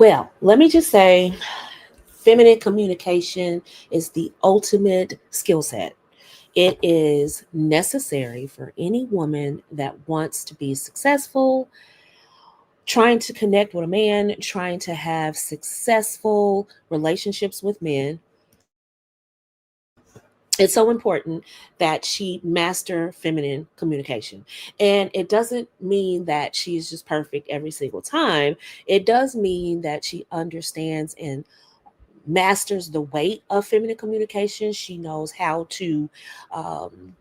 Well, let me just say feminine communication is the ultimate skill set. It is necessary for any woman that wants to be successful, trying to connect with a man, trying to have successful relationships with men. It's so important that she master feminine communication. And it doesn't mean that she's just perfect every single time. It does mean that she understands and masters the weight of feminine communication. She knows how to um,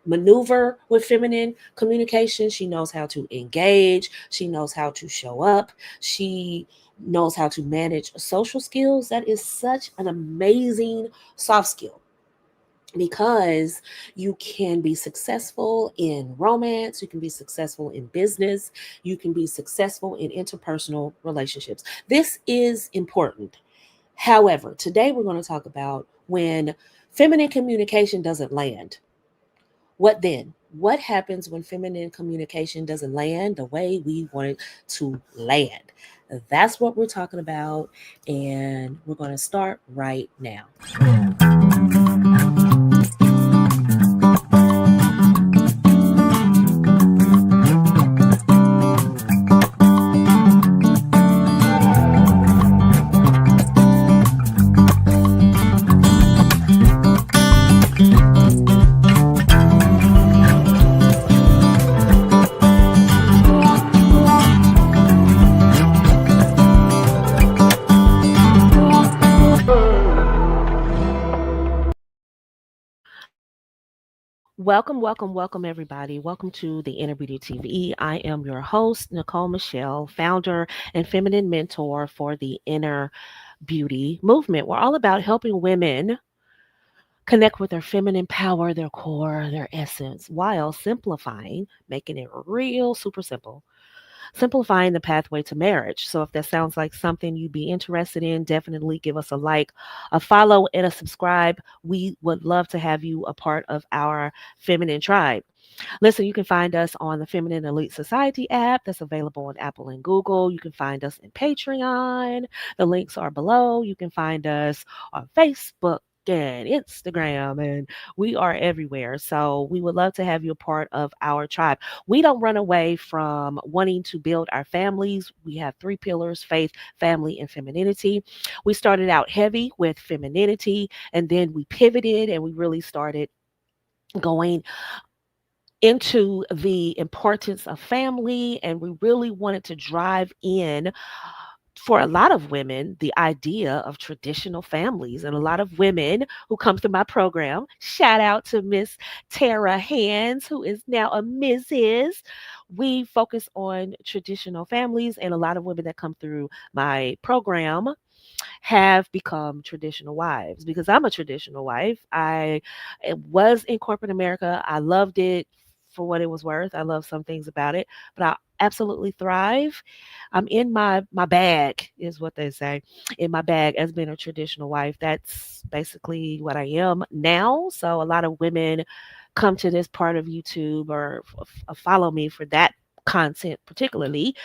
maneuver with feminine communication. She knows how to engage. She knows how to show up. She knows how to manage social skills. That is such an amazing soft skill because you can be successful in romance, you can be successful in business, you can be successful in interpersonal relationships. This is important. However, today we're going to talk about when feminine communication doesn't land. What then? What happens when feminine communication doesn't land the way we want it to land? That's what we're talking about, and we're going to start right now. Welcome, everybody. Welcome to the Inner Beauty TV. I am your host, Nicole Michelle, founder and feminine mentor for the Inner Beauty movement. We're all about helping women connect with their feminine power, their core, their essence, while simplifying, making it real super simple, simplifying the pathway to marriage. So if that sounds like something you'd be interested in, definitely give us a like, a follow, and a subscribe. We would love to have you a part of our feminine tribe. Listen, you can find us on the Feminine Elite Society app that's available on Apple and Google. You can find us in Patreon. The links are below. You can find us on Facebook and Instagram, and we are everywhere. So we would love to have you a part of our tribe. We don't run away from wanting to build our families. We have three pillars: faith, family, and femininity. We started out heavy with femininity, and then we pivoted and we really started going into the importance of family, and we really wanted to drive in for a lot of women the idea of traditional families. And a lot of women who come through my program, shout out to Miss Tara Hands, who is now a Mrs. We focus on traditional families, and a lot of women that come through my program have become traditional wives because I'm a traditional wife. Was in corporate America. I loved it for what it was worth. I love some things about it, but I absolutely thrive. I'm in my bag is what they say. In my bag as being a traditional wife. That's basically what I am now. So a lot of women come to this part of YouTube or follow me for that content particularly.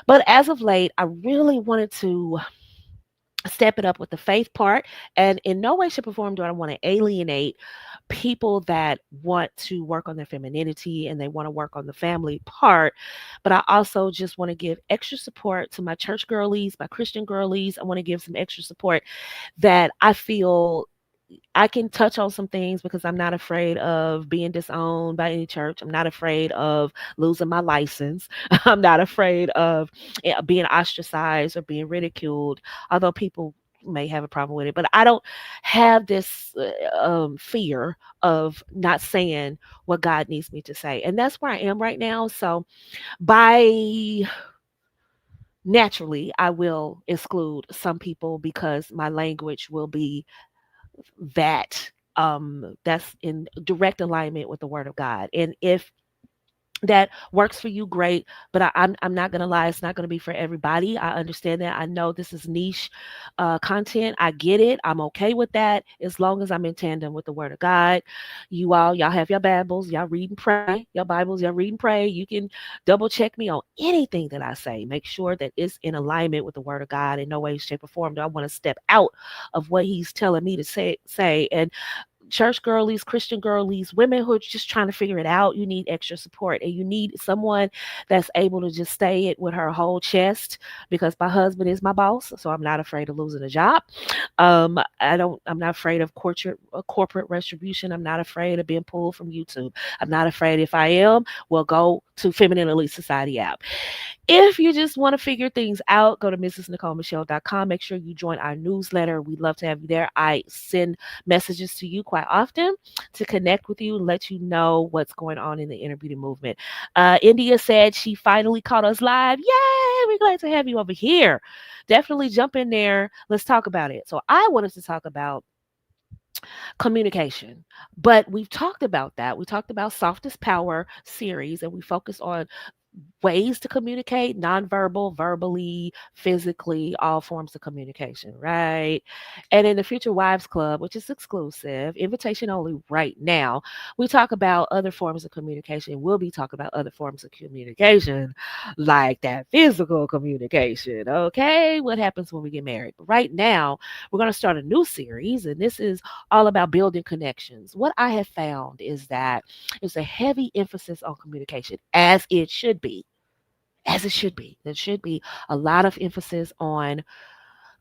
But as of late, I really wanted to step it up with the faith part. And in no way, shape, or form do I want to alienate people that want to work on their femininity and they want to work on the family part. But I also just want to give extra support to my church girlies, my Christian girlies. I want to give some extra support that I feel I can touch on some things because I'm not afraid of being disowned by any church. I'm not afraid of losing my license. I'm not afraid of being ostracized or being ridiculed, although people may have a problem with it. But I don't have this fear of not saying what God needs me to say. And that's where I am right now. So by naturally, I will exclude some people because my language will be that that's in direct alignment with the word of God. And if that works for you, great. But I'm not gonna lie, it's not gonna be for everybody. I understand that. I know this is niche content. I get it. I'm okay with that as long as I'm in tandem with the Word of God. Y'all have your Bibles, y'all read and pray. Your Bibles, y'all read and pray. You can double check me on anything that I say. Make sure that it's in alignment with the Word of God. In no way, shape, or form do I want to step out of what He's telling me to say. And church girlies, Christian girlies, women who are just trying to figure it out, you need extra support. And you need someone that's able to just say it with her whole chest, because my husband is my boss. So I'm not afraid of losing a job. I'm not afraid of corporate retribution. I'm not afraid of being pulled from YouTube. I'm not afraid. If I am, we'll go to Feminine Elite Society app. If you just want to figure things out, go to mrsnicolemichelle.com. Make sure you join our newsletter. We'd love to have you there. I send messages to you quite often to connect with you and let you know what's going on in the inner beauty movement. India said she finally caught us live. Yay! We're glad to have you over here. Definitely jump in there. Let's talk about it. So I wanted to talk about communication, but we've talked about that. We talked about Softest Power series, and we focused on ways to communicate, nonverbal, verbally, physically, all forms of communication, right? And in the Future Wives Club, which is exclusive, invitation only right now, we talk about other forms of communication. We'll be talking about other forms of communication, like that physical communication, okay? What happens when we get married? But right now, we're going to start a new series, and this is all about building connections. What I have found is that there's a heavy emphasis on communication, as it should be, as it should be. There should be a lot of emphasis on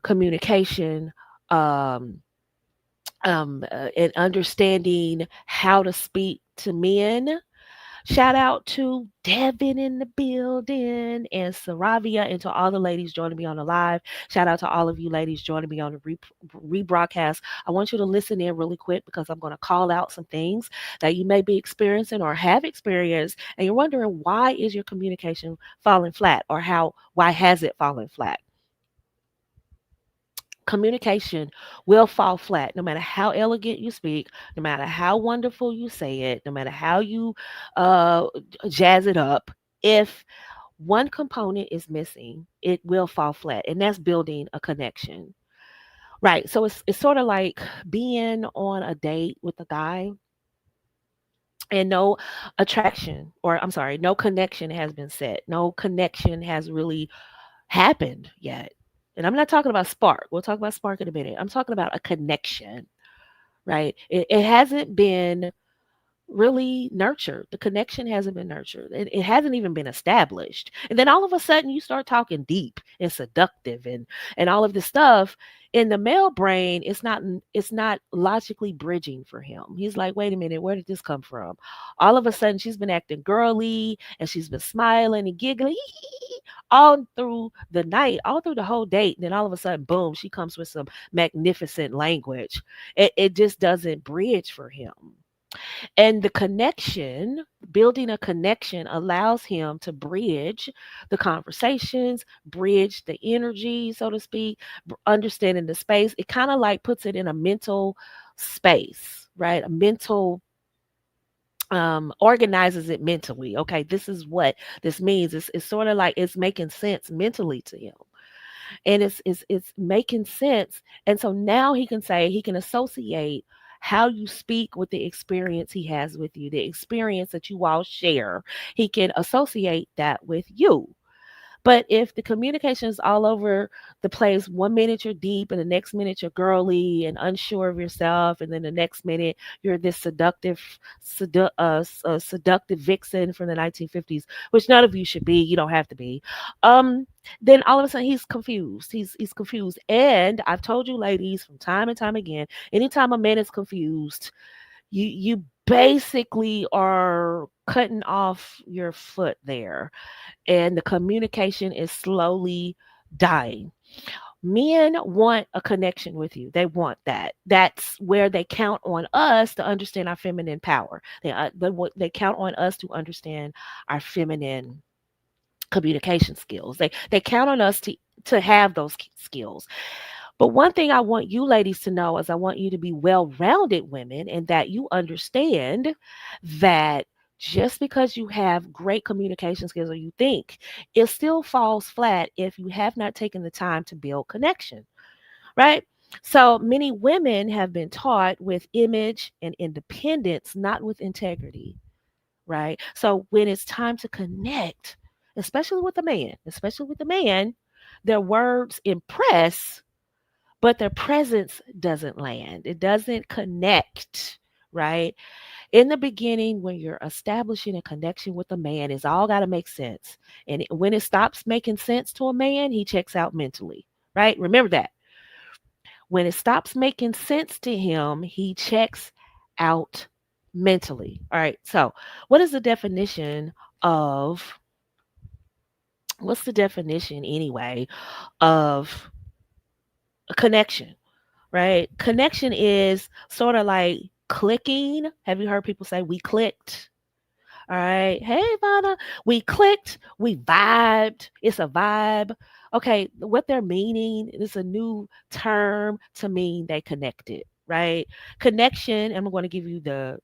communication, um, and understanding how to speak to men. Shout out to Devin in the building and Saravia, and to all the ladies joining me on the live. Shout out to all of you ladies joining me on the rebroadcast. I want you to listen in really quick because I'm going to call out some things that you may be experiencing or have experienced, and you're wondering why is your communication falling flat, or why has it fallen flat. Communication will fall flat no matter how elegant you speak, no matter how wonderful you say it, no matter how you uh, jazz it up. If one component is missing, it will fall flat, and that's building a connection. Right. So it's sort of like being on a date with a guy and no attraction, or I'm sorry, no connection has been set. No connection has really happened yet. And I'm not talking about spark. We'll talk about spark in a minute. I'm talking about a connection, right? It hasn't been really nurtured. The connection hasn't been nurtured. It hasn't even been established. And then all of a sudden you start talking deep and seductive and all of this stuff. In the male brain, it's not logically bridging for him. He's like, wait a minute, where did this come from? All of a sudden she's been acting girly and she's been smiling and giggling all through the night, all through the whole date. And then all of a sudden, boom, she comes with some magnificent language. It just doesn't bridge for him. And the connection, building a connection, allows him to bridge the conversations, bridge the energy, so to speak, understanding the space. It kind of like puts it in a mental space, right? A mental organizes it mentally. Okay, this is what this means. It's sort of like it's making sense mentally to him, and it's making sense. And so now he can associate how you speak with the experience he has with you, the experience that you all share. He can associate that with you. But if the communication is all over the place, 1 minute you're deep, and the next minute you're girly and unsure of yourself, and then the next minute you're this seductive vixen from the 1950s, which none of you should be. You don't have to be. Um, then all of a sudden he's confused. He's confused, and I've told you, ladies, from time and time again, anytime a man is confused, you basically are cutting off your foot there, and the communication is slowly dying. Men want a connection with you. They want that. That's where they count on us to understand our feminine power. They count on us to understand our feminine communication skills. They count on us to have those skills. But one thing I want you ladies to know is I want you to be well-rounded women, and that you understand that Just because you have great communication skills or you think, it still falls flat if you have not taken the time to build connection, right? So many women have been taught with image and independence, not with integrity, right? So when it's time to connect, especially with a man, their words impress, but their presence doesn't land. It doesn't connect, right? In the beginning, when you're establishing a connection with a man, it's all got to make sense. And when it stops making sense to a man, he checks out mentally, right? Remember that. When it stops making sense to him, he checks out mentally. All right. So, what is the definition of what's the definition anyway of a connection, right? Connection is sort of like clicking. Have you heard people say we clicked? All right. Hey, Vanna. We clicked. We vibed. It's a vibe. Okay. What they're meaning is a new term to mean they connected, right? Connection, and I'm going to give you the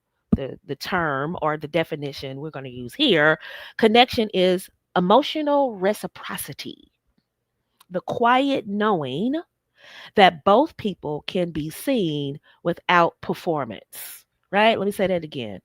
term or the definition we're going to use here. Connection is emotional reciprocity, the quiet knowing that both people can be seen without performance. Right? Let me say that again.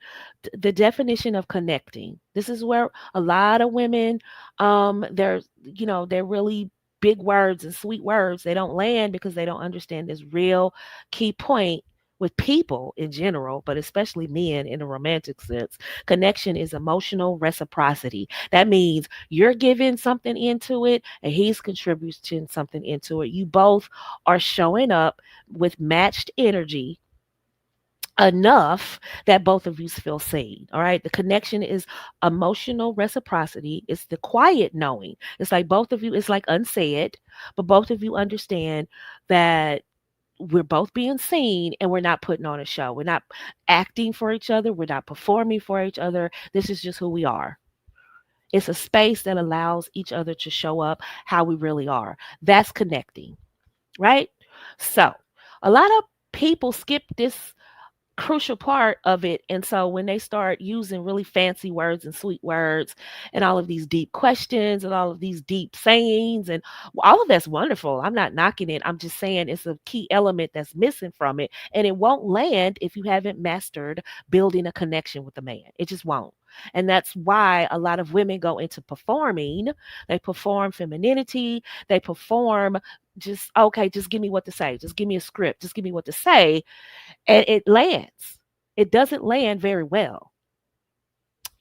The definition of connecting. This is where a lot of women, they're really big words and sweet words. They don't land because they don't understand this real key point with people in general, but especially men in a romantic sense. Connection is emotional reciprocity. That means you're giving something into it and he's contributing something into it. You both are showing up with matched energy enough that both of you feel seen. All right. The connection is emotional reciprocity. It's the quiet knowing. It's like both of you, it's like unsaid, but both of you understand that we're both being seen and we're not putting on a show. We're not acting for each other. We're not performing for each other. This is just who we are. It's a space that allows each other to show up how we really are. That's connecting, right? So, a lot of people skip this crucial part of it. And so when they start using really fancy words and sweet words and all of these deep questions and all of these deep sayings and all of that's wonderful. I'm not knocking it. I'm just saying it's a key element that's missing from it. And it won't land if you haven't mastered building a connection with a man. It just won't. And that's why a lot of women go into performing. They perform femininity. They perform just, okay, just give me what to say. Just give me a script. Just give me what to say and it lands. It doesn't land very well,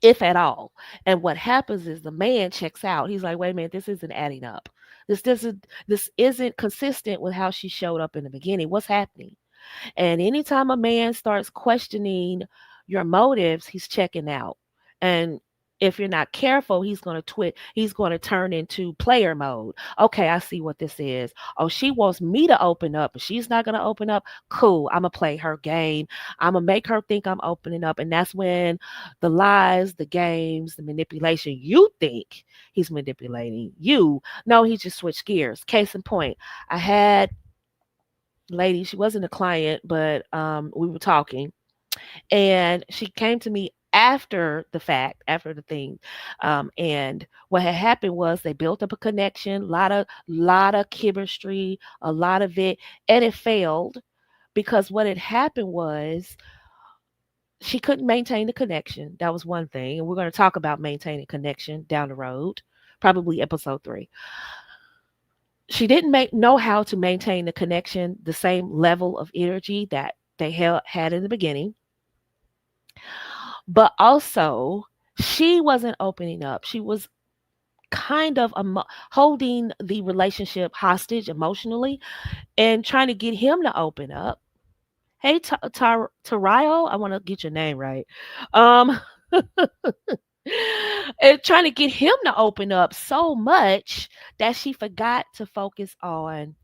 if at all. And what happens is the man checks out. He's like, "Wait a minute, this isn't adding up. This isn't consistent with how she showed up in the beginning. What's happening?" And anytime a man starts questioning your motives, he's checking out. And if you're not careful, he's going to turn into player mode. Okay, I see what this is. Oh, she wants me to open up, but she's not going to open up. Cool. I'm going to play her game. I'm going to make her think I'm opening up. And that's when the lies, the games, the manipulation, you think he's manipulating you. No, he just switched gears. Case in point, I had lady, she wasn't a client, but we were talking, and she came to me after the fact, after the thing, and what had happened was they built up a connection, lot of chemistry, a lot of it, and it failed because what had happened was she couldn't maintain the connection. That was one thing, and we're going to talk about maintaining connection down the road, probably episode 3. She didn't know how to maintain the connection, the same level of energy that they had in the beginning. But also, she wasn't opening up. She was kind of holding the relationship hostage emotionally and trying to get him to open up. Hey, Tarayo, I want to get your name right. Um, and trying to get him to open up so much that she forgot to focus on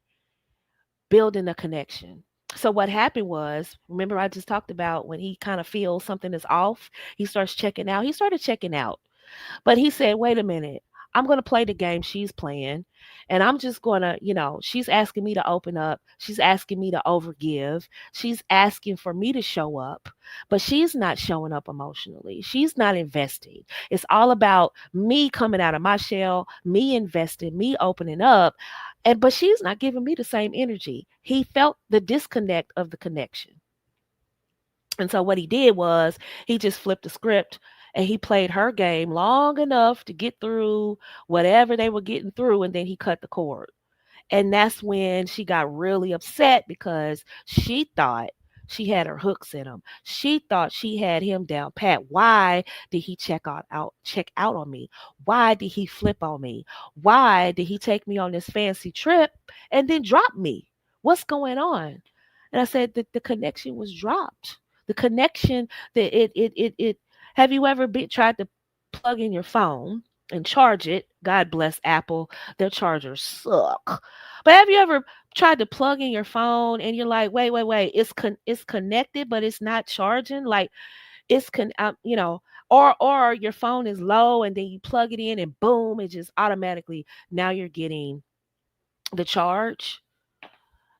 building a connection. So what happened was, remember I just talked about when he kind of feels something is off, he starts checking out. He started checking out. But he said, "Wait a minute. I'm going to play the game she's playing. And I'm just going to, she's asking me to open up. She's asking me to overgive. She's asking for me to show up, but she's not showing up emotionally. She's not investing. It's all about me coming out of my shell, me investing, me opening up. But she's not giving me the same energy. He felt the disconnect of the connection. And so what he did was he just flipped the script and he played her game long enough to get through whatever they were getting through, and then he cut the cord. And that's when she got really upset because she thought she had her hooks in him. She thought she had him down pat. Why did he check out on me? Why did he flip on me? Why did he take me on this fancy trip and then drop me? What's going on? And I said that the connection was dropped. The connection that it have you ever tried to plug in your phone and charge it? God bless Apple. Their chargers suck. But have you ever tried to plug in your phone and you're like, wait, it's connected, but it's not charging? Like or your phone is low and then you plug it in and boom, it just automatically now you're getting the charge.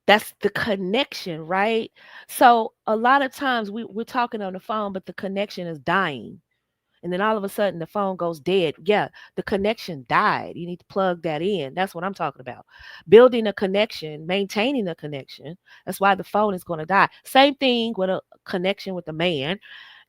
That's the connection, right? So a lot of times we're talking on the phone, but the connection is dying. And then all of a sudden the phone goes dead. Yeah, the connection died. You need to plug that in. That's what I'm talking about. Building a connection, maintaining a connection. That's why the phone is going to die. Same thing with a connection with a man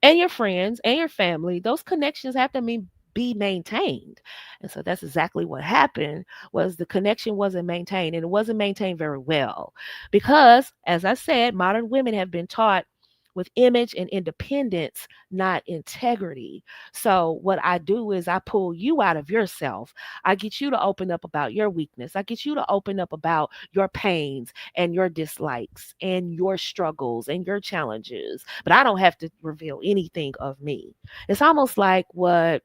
and your friends and your family. Those connections have to be maintained. And so that's exactly what happened was the connection wasn't maintained, and it wasn't maintained very well because, as I said, modern women have been taught with image and independence, not integrity. So what I do is I pull you out of yourself. I get you to open up about your weakness. I get you to open up about your pains and your dislikes and your struggles and your challenges. But I don't have to reveal anything of me. It's almost like what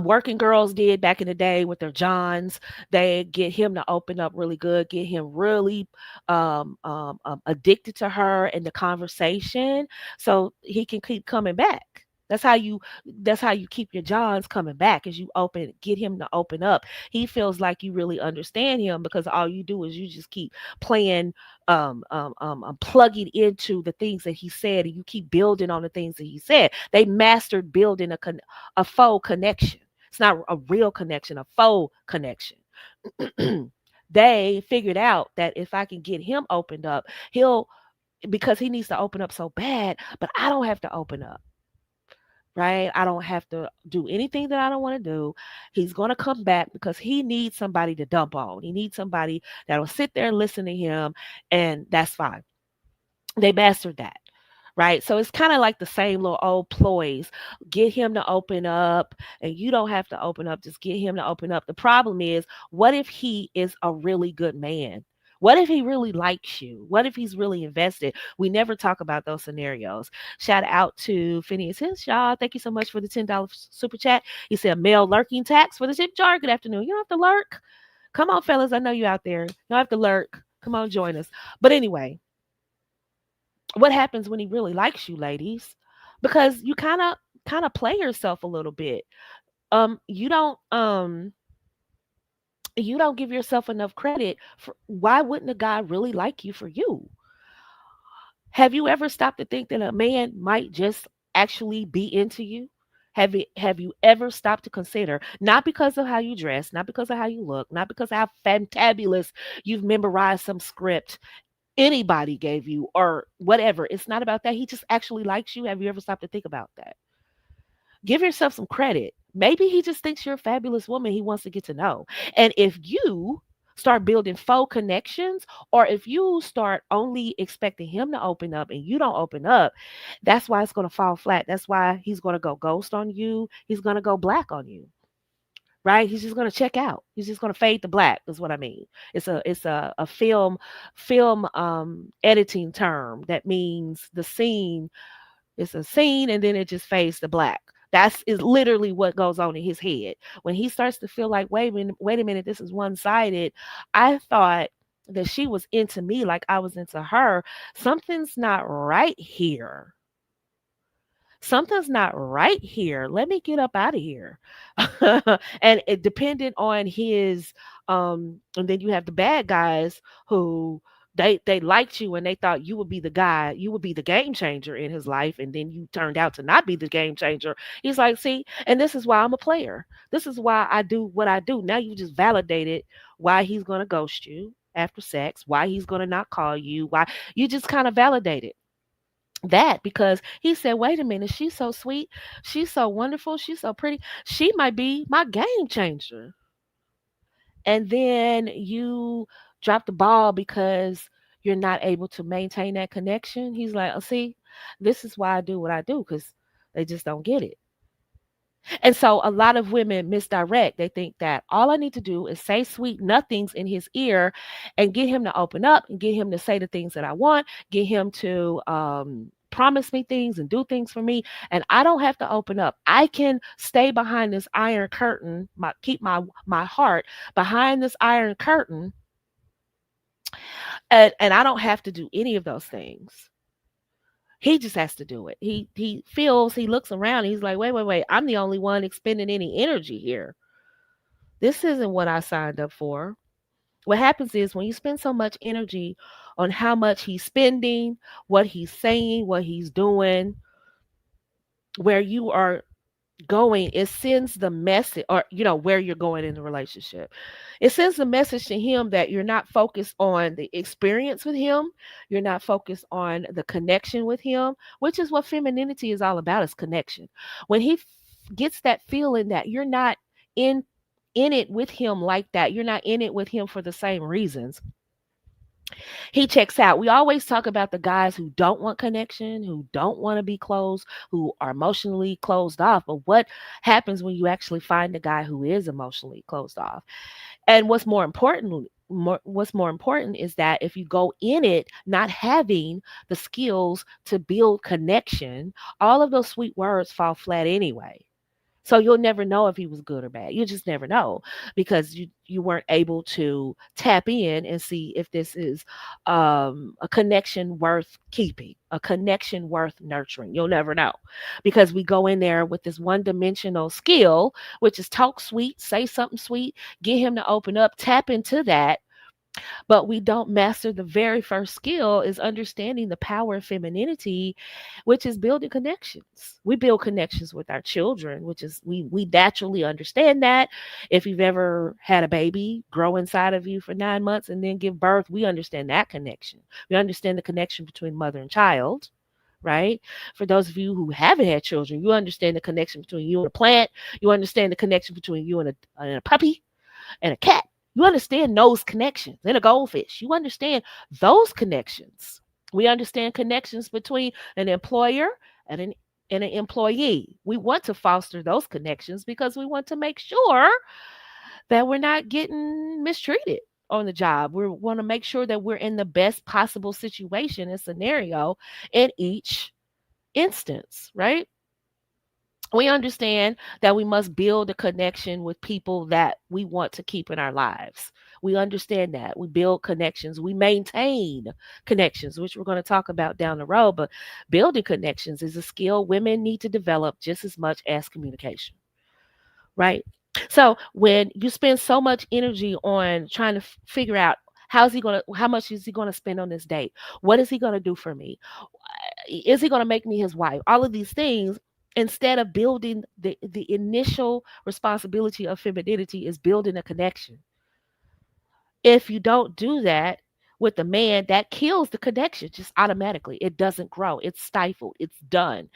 working girls did back in the day with their Johns. They get him to open up really good, get him really addicted to her and the conversation, so he can keep coming back. That's how you keep your Johns coming back, is you get him to open up. He feels like you really understand him because all you do is you just keep playing, plugging into the things that he said, and you keep building on the things that he said. They mastered building a faux connection. It's not a real connection, a faux connection. They figured out that if I can get him opened up, he'll because he needs to open up so bad, but I don't have to open up. Right? I don't have to do anything that I don't want to do. He's going to come back because he needs somebody to dump on. He needs somebody that'll sit there and listen to him, and that's fine. They mastered that. Right. So it's kind of like the same little old ploys. Get him to open up, and you don't have to open up. Just get him to open up. The problem is, what if he is a really good man? What if he really likes you? What if he's really invested? We never talk about those scenarios. Shout out to Phineas Henshaw. Thank you so much for the $10 super chat. He said, male lurking tax for the tip jar. Good afternoon. You don't have to lurk. Come on, fellas. I know you out there. You don't have to lurk. Come on, join us. But anyway, what happens when he really likes you, ladies? Because you kind of play yourself a little bit. Um, you don't um you don't give yourself enough credit for why wouldn't a guy really like you for you? Have you ever stopped to think that a man might just actually be into you? Have you ever stopped to consider, not because of how you dress, not because of how you look, not because of how fantabulous you've memorized some script anybody gave you or whatever. It's not about that. He just actually likes you. Have you ever stopped to think about that? Give yourself some credit. Maybe he just thinks you're a fabulous woman he wants to get to know. And if you start building faux connections, or if you start only expecting him to open up and you don't open up, that's why it's going to fall flat. That's why he's going to go ghost on you. He's going to go black on you. Right? He's just gonna check out. He's just gonna fade to black. Is what I mean. It's a film editing term that means the scene. It's a scene and then it just fades to black. That's is literally what goes on in his head when he starts to feel like, wait a minute, this is one sided. I thought that she was into me like I was into her. Something's not right here. something's not right here. Let me get up out of here. And it depended on his and then you have the bad guys who they liked you and they thought you would be the guy, you would be the game changer in his life, and then you turned out to not be the game changer. He's like, see, and this is why I'm a player. This is why I do what I do. Now you just validated why he's gonna ghost you after sex, why he's gonna not call you, why you just kind of validated that because he said, wait a minute, she's so sweet, she's so wonderful, she's so pretty, she might be my game changer. And then you drop the ball because you're not able to maintain that connection. He's like, oh, see, this is why I do what I do because they just don't get it. And so a lot of women misdirect. They think that all I need to do is say sweet nothings in his ear and get him to open up and get him to say the things that I want, get him to promise me things and do things for me. And I don't have to open up. I can stay behind this iron curtain, keep my heart behind this iron curtain, and I don't have to do any of those things. He just has to do it. He feels, he looks around, he's like, wait, I'm the only one expending any energy here. This isn't what I signed up for. What happens is when you spend so much energy on how much he's spending, what he's saying, what he's doing, where you are going, it sends the message, or where you're going in the relationship, it sends the message to him that you're not focused on the experience with him, you're not focused on the connection with him, which is what femininity is all about, is connection. When he gets that feeling that you're not in it with him like that, you're not in it with him for the same reasons, he checks out. We always talk about the guys who don't want connection, who don't want to be close, who are emotionally closed off. But what happens when you actually find a guy who is emotionally closed off? And what's more important is that if you go in it not having the skills to build connection, all of those sweet words fall flat anyway. So you'll never know if he was good or bad. You just never know because you weren't able to tap in and see if this is a connection worth keeping, a connection worth nurturing. You'll never know because we go in there with this one-dimensional skill, which is talk sweet, say something sweet, get him to open up, tap into that, but we don't master the very first skill, is understanding the power of femininity, which is building connections. We build connections with our children, which is we naturally understand that. If you've ever had a baby grow inside of you for 9 months and then give birth, we understand that connection. We understand the connection between mother and child, right? For those of you who haven't had children, you understand the connection between you and a plant. You understand the connection between you and a puppy and a cat. You understand those connections, and a goldfish. You understand those connections. We understand connections between an employer and an employee. We want to foster those connections because we want to make sure that we're not getting mistreated on the job. We want to make sure that we're in the best possible situation and scenario in each instance, right? We understand that we must build a connection with people that we want to keep in our lives. We understand that. We build connections. We maintain connections, which we're going to talk about down the road. But building connections is a skill women need to develop just as much as communication, right? So when you spend so much energy on trying to figure out how much is he going to spend on this date? What is he going to do for me? Is he going to make me his wife? All of these things, instead of building the initial responsibility of femininity is building a connection. If you don't do that with the man, that kills the connection just automatically. It doesn't grow. It's stifled. It's done.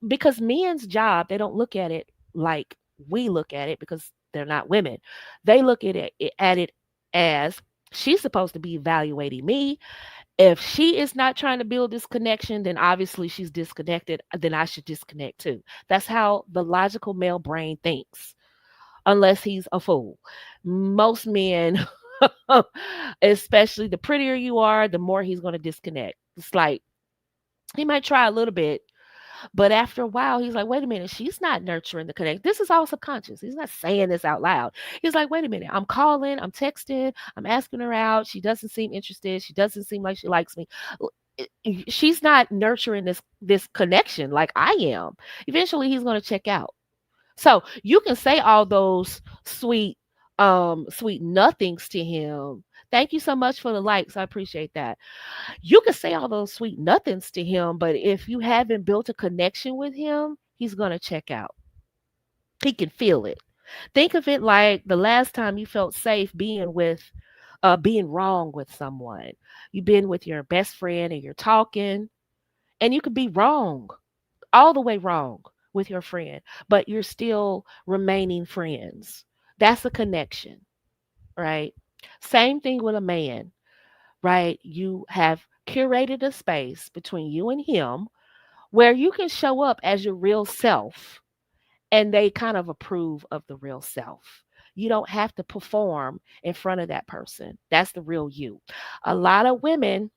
Because men's job, they don't look at it like we look at it because they're not women. They look at it as, she's supposed to be evaluating me. If she is not trying to build this connection, then obviously she's disconnected. Then I should disconnect too. That's how the logical male brain thinks, unless he's a fool. Most men, especially the prettier you are, the more he's going to disconnect. It's like he might try a little bit, but after a while, he's like, wait a minute, she's not nurturing the connection. This is all subconscious. He's not saying this out loud. He's like, wait a minute, I'm calling, I'm texting, I'm asking her out. She doesn't seem interested. She doesn't seem like she likes me. she's not nurturing this connection like I am. Eventually he's going to check out. So you can say all those sweet nothings to him. Thank you so much for the likes. I appreciate that. You can say all those sweet nothings to him, but if you haven't built a connection with him, he's going to check out. He can feel it. Think of it like the last time you felt safe being wrong with someone. You've been with your best friend and you're talking, and you could be wrong, all the way wrong with your friend, but you're still remaining friends. That's a connection, right? Same thing with a man, right? You have curated a space between you and him where you can show up as your real self, and they kind of approve of the real self. You don't have to perform in front of that person. That's the real you. A lot of women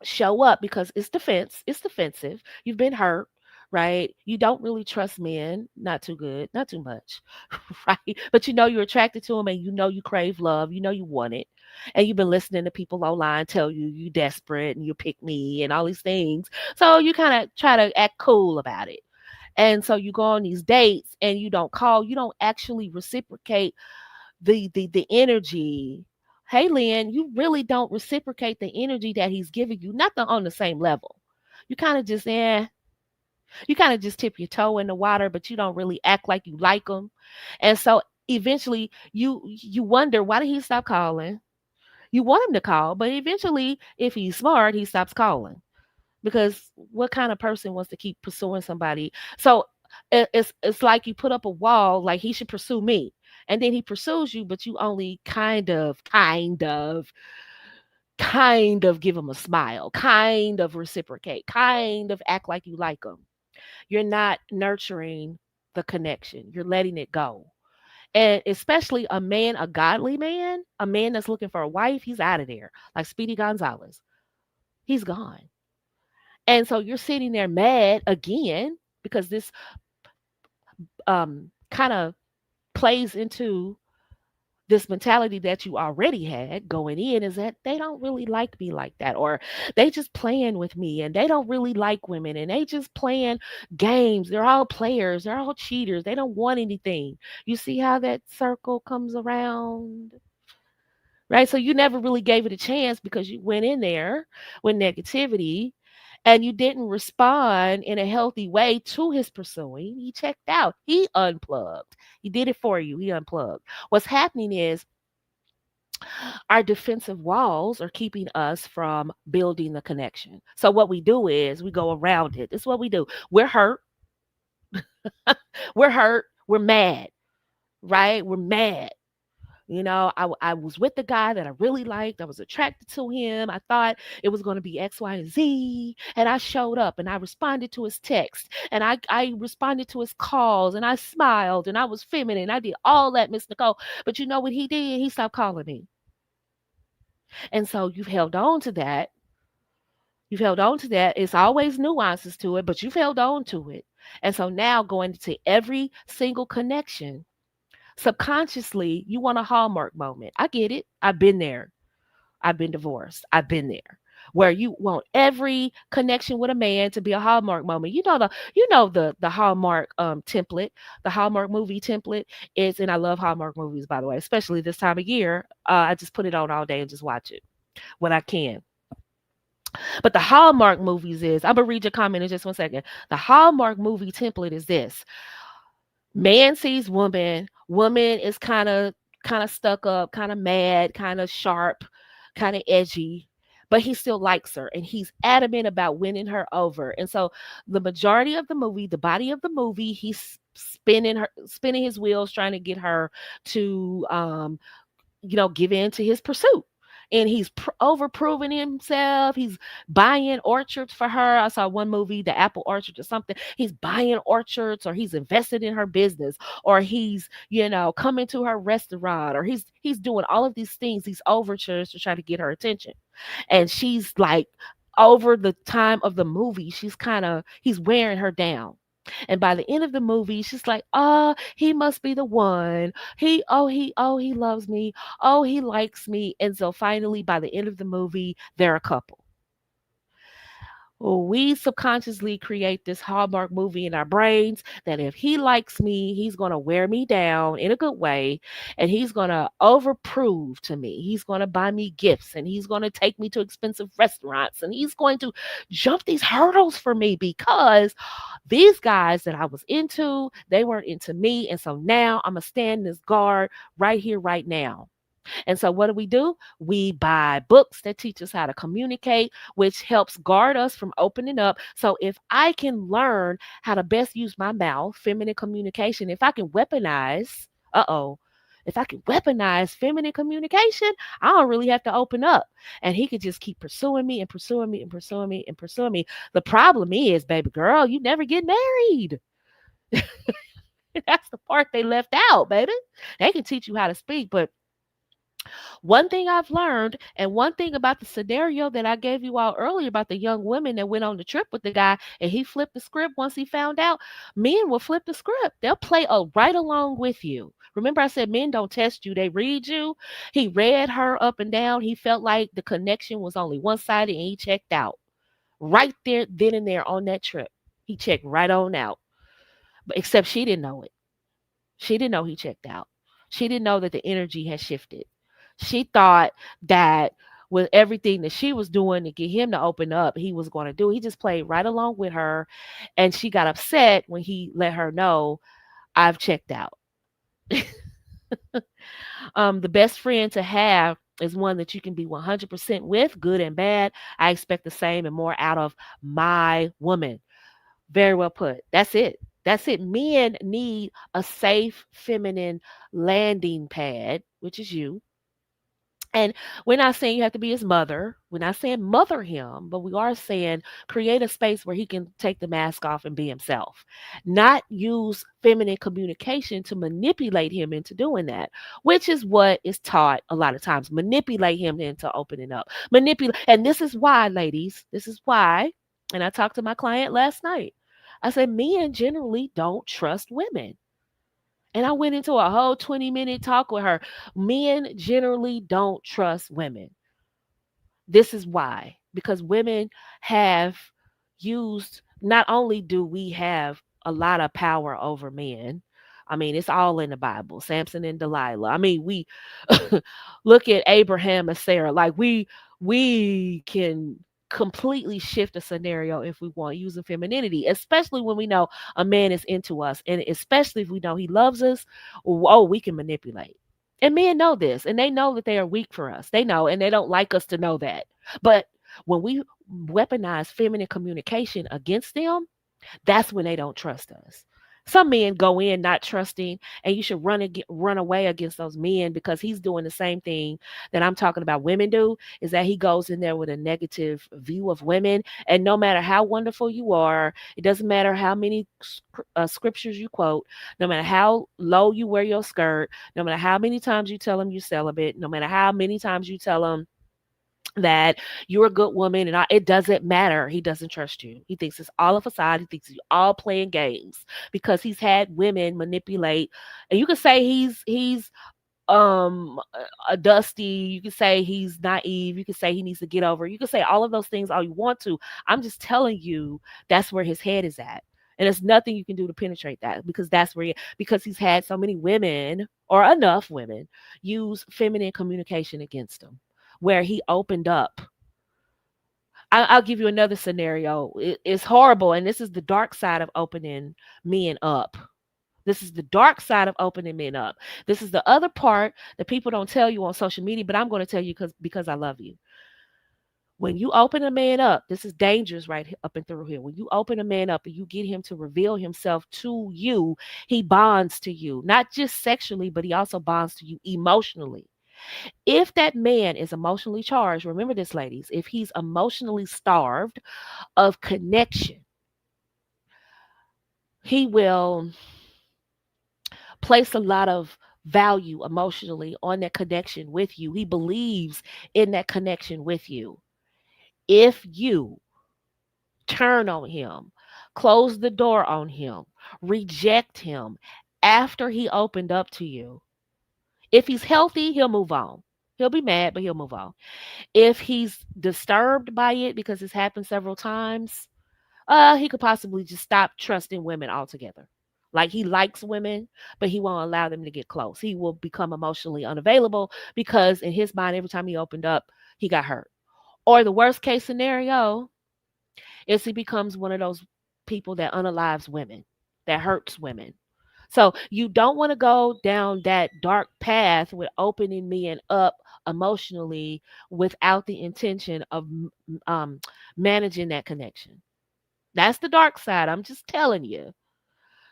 show up because it's defensive. You've been hurt, right? You don't really trust men, not too good, not too much, right? But you know you're attracted to them, and you know you crave love, you know you want it. And you've been listening to people online tell you you desperate and you pick me and all these things. So you kind of try to act cool about it. And so you go on these dates and you don't call, you don't actually reciprocate the energy. Hey Lynn, you really don't reciprocate the energy that he's giving you, not on the same level. You kind of just you kind of just tip your toe in the water, but you don't really act like you like him. And so eventually you wonder, why did he stop calling? You want him to call, but eventually if he's smart, he stops calling, because what kind of person wants to keep pursuing somebody? So it's like you put up a wall, like he should pursue me, and then he pursues you, but you only kind of give him a smile, kind of reciprocate, kind of act like you like him. You're not nurturing the connection, you're letting it go. And especially a man, a godly man, a man that's looking for a wife, he's out of there, like Speedy Gonzalez. He's gone. And so you're sitting there mad again because this kind of plays into this mentality that you already had going in, is that they don't really like me like that, or they just playing with me and they don't really like women and they just playing games. They're all players, they're all cheaters, they don't want anything. You see how that circle comes around? Right? So you never really gave it a chance because you went in there with negativity and you didn't respond in a healthy way to his pursuing. He checked out. He unplugged. He did it for you. He unplugged. What's happening is our defensive walls are keeping us from building the connection. So what we do is we go around it. This is what we do. We're hurt. We're hurt. We're mad, right? We're mad. I was with the guy that I really liked. I was attracted to him. I thought it was going to be X, Y, and Z. And I showed up and I responded to his text and I responded to his calls and I smiled and I was feminine. I did all that, Miss Nicole. But you know what he did? He stopped calling me. And so you've held on to that. You've held on to that. It's always nuances to it, but you've held on to it. And so now going into every single connection, subconsciously, you want a Hallmark moment. I get it. I've been there. I've been divorced. I've been there. Where you want every connection with a man to be a Hallmark moment. You know the Hallmark template, the Hallmark movie template is, and I love Hallmark movies, by the way, especially this time of year. I just put it on all day and just watch it when I can. But the Hallmark movies is, I'm gonna read your comment in just 1 second. The Hallmark movie template is this: man sees woman, woman is kind of stuck up, kind of mad, kind of sharp, kind of edgy, but he still likes her and he's adamant about winning her over. And so the majority of the movie, the body of the movie, he's spinning his wheels trying to get her to give in to his pursuit. And he's over proving himself. He's buying orchards for her. I saw one movie, The Apple Orchard or something. He's buying orchards, or he's invested in her business, or he's, coming to her restaurant, or he's doing all of these things, these overtures to try to get her attention. And she's like, over the time of the movie, he's wearing her down. And by the end of the movie, she's like, "Oh, he must be the one. He loves me. Oh, he likes me." And so finally, by the end of the movie, they're a couple. we subconsciously create this Hallmark movie in our brains that if he likes me, he's going to wear me down in a good way and he's going to overprove to me. He's going to buy me gifts and he's going to take me to expensive restaurants and he's going to jump these hurdles for me because these guys that I was into, they weren't into me. And so now I'm going to stand this guard right here, right now. And so, what do? We buy books that teach us how to communicate, which helps guard us from opening up. So, if I can learn how to best use my mouth, feminine communication, if I can weaponize, if I can weaponize feminine communication, I don't really have to open up. And he could just keep pursuing me and pursuing me and pursuing me and pursuing me. The problem is, baby girl, you never get married. That's the part they left out, baby. They can teach you how to speak, but one thing I've learned, and one thing about the scenario that I gave you all earlier about the young women that went on the trip with the guy and he flipped the script once he found out, men will flip the script. They'll play right along with you. Remember, I said men don't test you, they read you. He read her up and down. He felt like the connection was only one sided and he checked out. Right there, then and there on that trip. He checked right on out. But except she didn't know it. She didn't know he checked out. She didn't know that the energy had shifted. She thought that with everything that she was doing to get him to open up, he was going to do. He just played right along with her. And she got upset when he let her know, I've checked out. The best friend to have is one that you can be 100% with, good and bad. I expect the same and more out of my woman. Very well put. That's it. That's it. Men need a safe, feminine landing pad, which is you. And we're not saying you have to be his mother. We're not saying mother him, but we are saying create a space where he can take the mask off and be himself. Not use feminine communication to manipulate him into doing that, which is what is taught a lot of times. Manipulate him into opening up. Manipulate. And this is why, ladies, this is why. And I talked to my client last night. I said, men generally don't trust women. And I went into a whole 20-minute talk with her. Men generally don't trust women. This is why. Because women have used, not only do we have a lot of power over men, I mean, it's all in the Bible, Samson and Delilah. I mean, we look at Abraham and Sarah. Like we can completely shift a scenario if we want using femininity, especially when we know a man is into us, and especially if we know he loves us. Oh, we can manipulate. And men know this, and they know that they are weak for us. They know, and they don't like us to know that. But when we weaponize feminine communication against them, that's when they don't trust us. Some men go in not trusting, and you should run away against those men because he's doing the same thing that I'm talking about women do. Is that he goes in there with a negative view of women, and no matter how wonderful you are, it doesn't matter how many scriptures you quote, no matter how low you wear your skirt, no matter how many times you tell them you celibate, no matter how many times you tell them that you're a good woman and it doesn't matter. He doesn't trust you. He thinks it's all a facade. He thinks you're all playing games because he's had women manipulate. And you could say he's a dusty. You could say he's naive. You could say he needs to get over. You could say all of those things all you want to. I'm just telling you that's where his head is at. And there's nothing you can do to penetrate that because that's where because he's had so many women or enough women use feminine communication against him where he opened up. I'll give you another scenario. It's horrible, and this is the dark side of opening men up. This is the dark side of opening men up. This is the other part that people don't tell you on social media, but I'm going to tell you because I love you. When you open a man up, this is dangerous right up and through here. When you open a man up and you get him to reveal himself to you, he bonds to you, not just sexually, but he also bonds to you emotionally. If that man is emotionally charged, remember this, ladies, if he's emotionally starved of connection, he will place a lot of value emotionally on that connection with you. He believes in that connection with you. If you turn on him, close the door on him, reject him after he opened up to you, if he's healthy, he'll move on. He'll be mad, but he'll move on. If he's disturbed by it because it's happened several times, he could possibly just stop trusting women altogether. Like he likes women, but he won't allow them to get close. He will become emotionally unavailable because in his mind, every time he opened up, he got hurt. Or the worst case scenario is he becomes one of those people that unalives women, that hurts women. So you don't want to go down that dark path with opening men up emotionally without the intention of managing that connection. That's the dark side. I'm just telling you.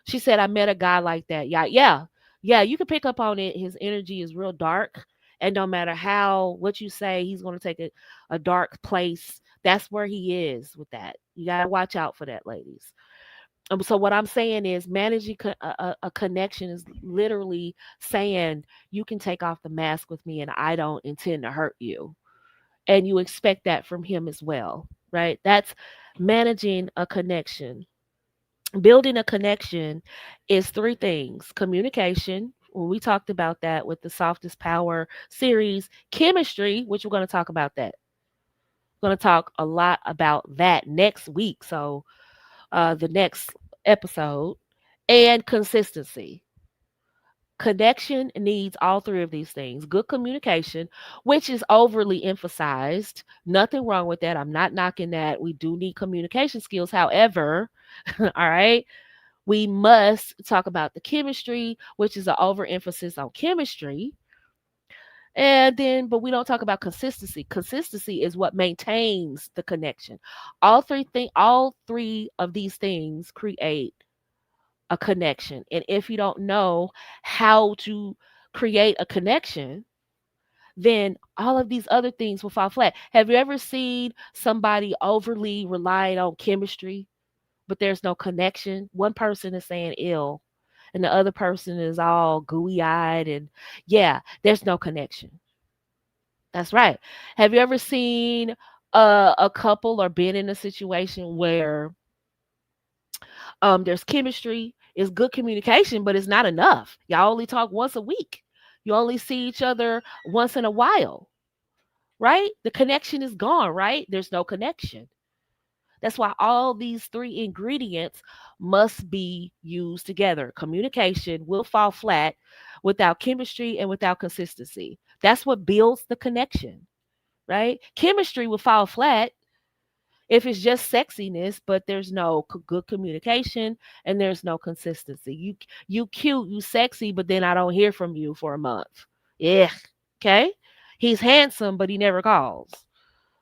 She said, I met a guy like that. Yeah, yeah, yeah. You can pick up on it. His energy is real dark. And no matter how, what you say, he's going to take a dark place. That's where he is with that. You got to watch out for that, ladies. So what I'm saying is managing a connection is literally saying you can take off the mask with me and I don't intend to hurt you. And you expect that from him as well, right? That's managing a connection. Building a connection is three things: communication. When we talked about that with the Softest Power series, chemistry, which we're going to talk about that. We're going to talk a lot about that next week. So, the next episode, and consistency. Connection needs all three of these things. Good communication, which is overly emphasized. Nothing wrong with that. I'm not knocking that. We do need communication skills. However, all right, we must talk about the chemistry, which is an overemphasis on chemistry. And then, but we don't talk about consistency. Consistency is what maintains the connection. All three of these things create a connection. And if you don't know how to create a connection, then all of these other things will fall flat. Have you ever seen somebody overly relying on chemistry, but there's no connection? One person is saying ill, and the other person is all gooey eyed, and yeah, there's no connection. That's right. Have you ever seen a couple or been in a situation where there's chemistry, it's good communication, but it's not enough. Y'all only talk once a week. You only see each other once in a while, right? The connection is gone, right? There's no connection. That's why all these three ingredients must be used together. Communication will fall flat without chemistry and without consistency. That's what builds the connection, right? Chemistry will fall flat if it's just sexiness, but there's no good communication and there's no consistency. You cute, you sexy, but then I don't hear from you for a month. Yeah. Okay. He's handsome, but he never calls.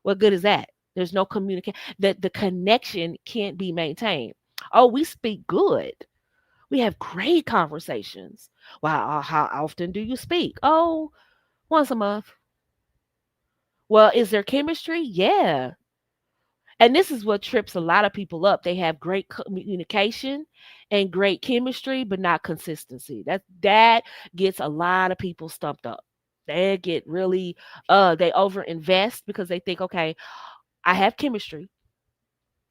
What good is that? There's no communication. The connection can't be maintained. Oh, we speak good. We have great conversations. Wow, how often do you speak? Oh, once a month. Well, is there chemistry? Yeah. And this is what trips a lot of people up. They have great communication and great chemistry, but not consistency. That gets a lot of people stumped up. They get really they overinvest because they think, okay, I have chemistry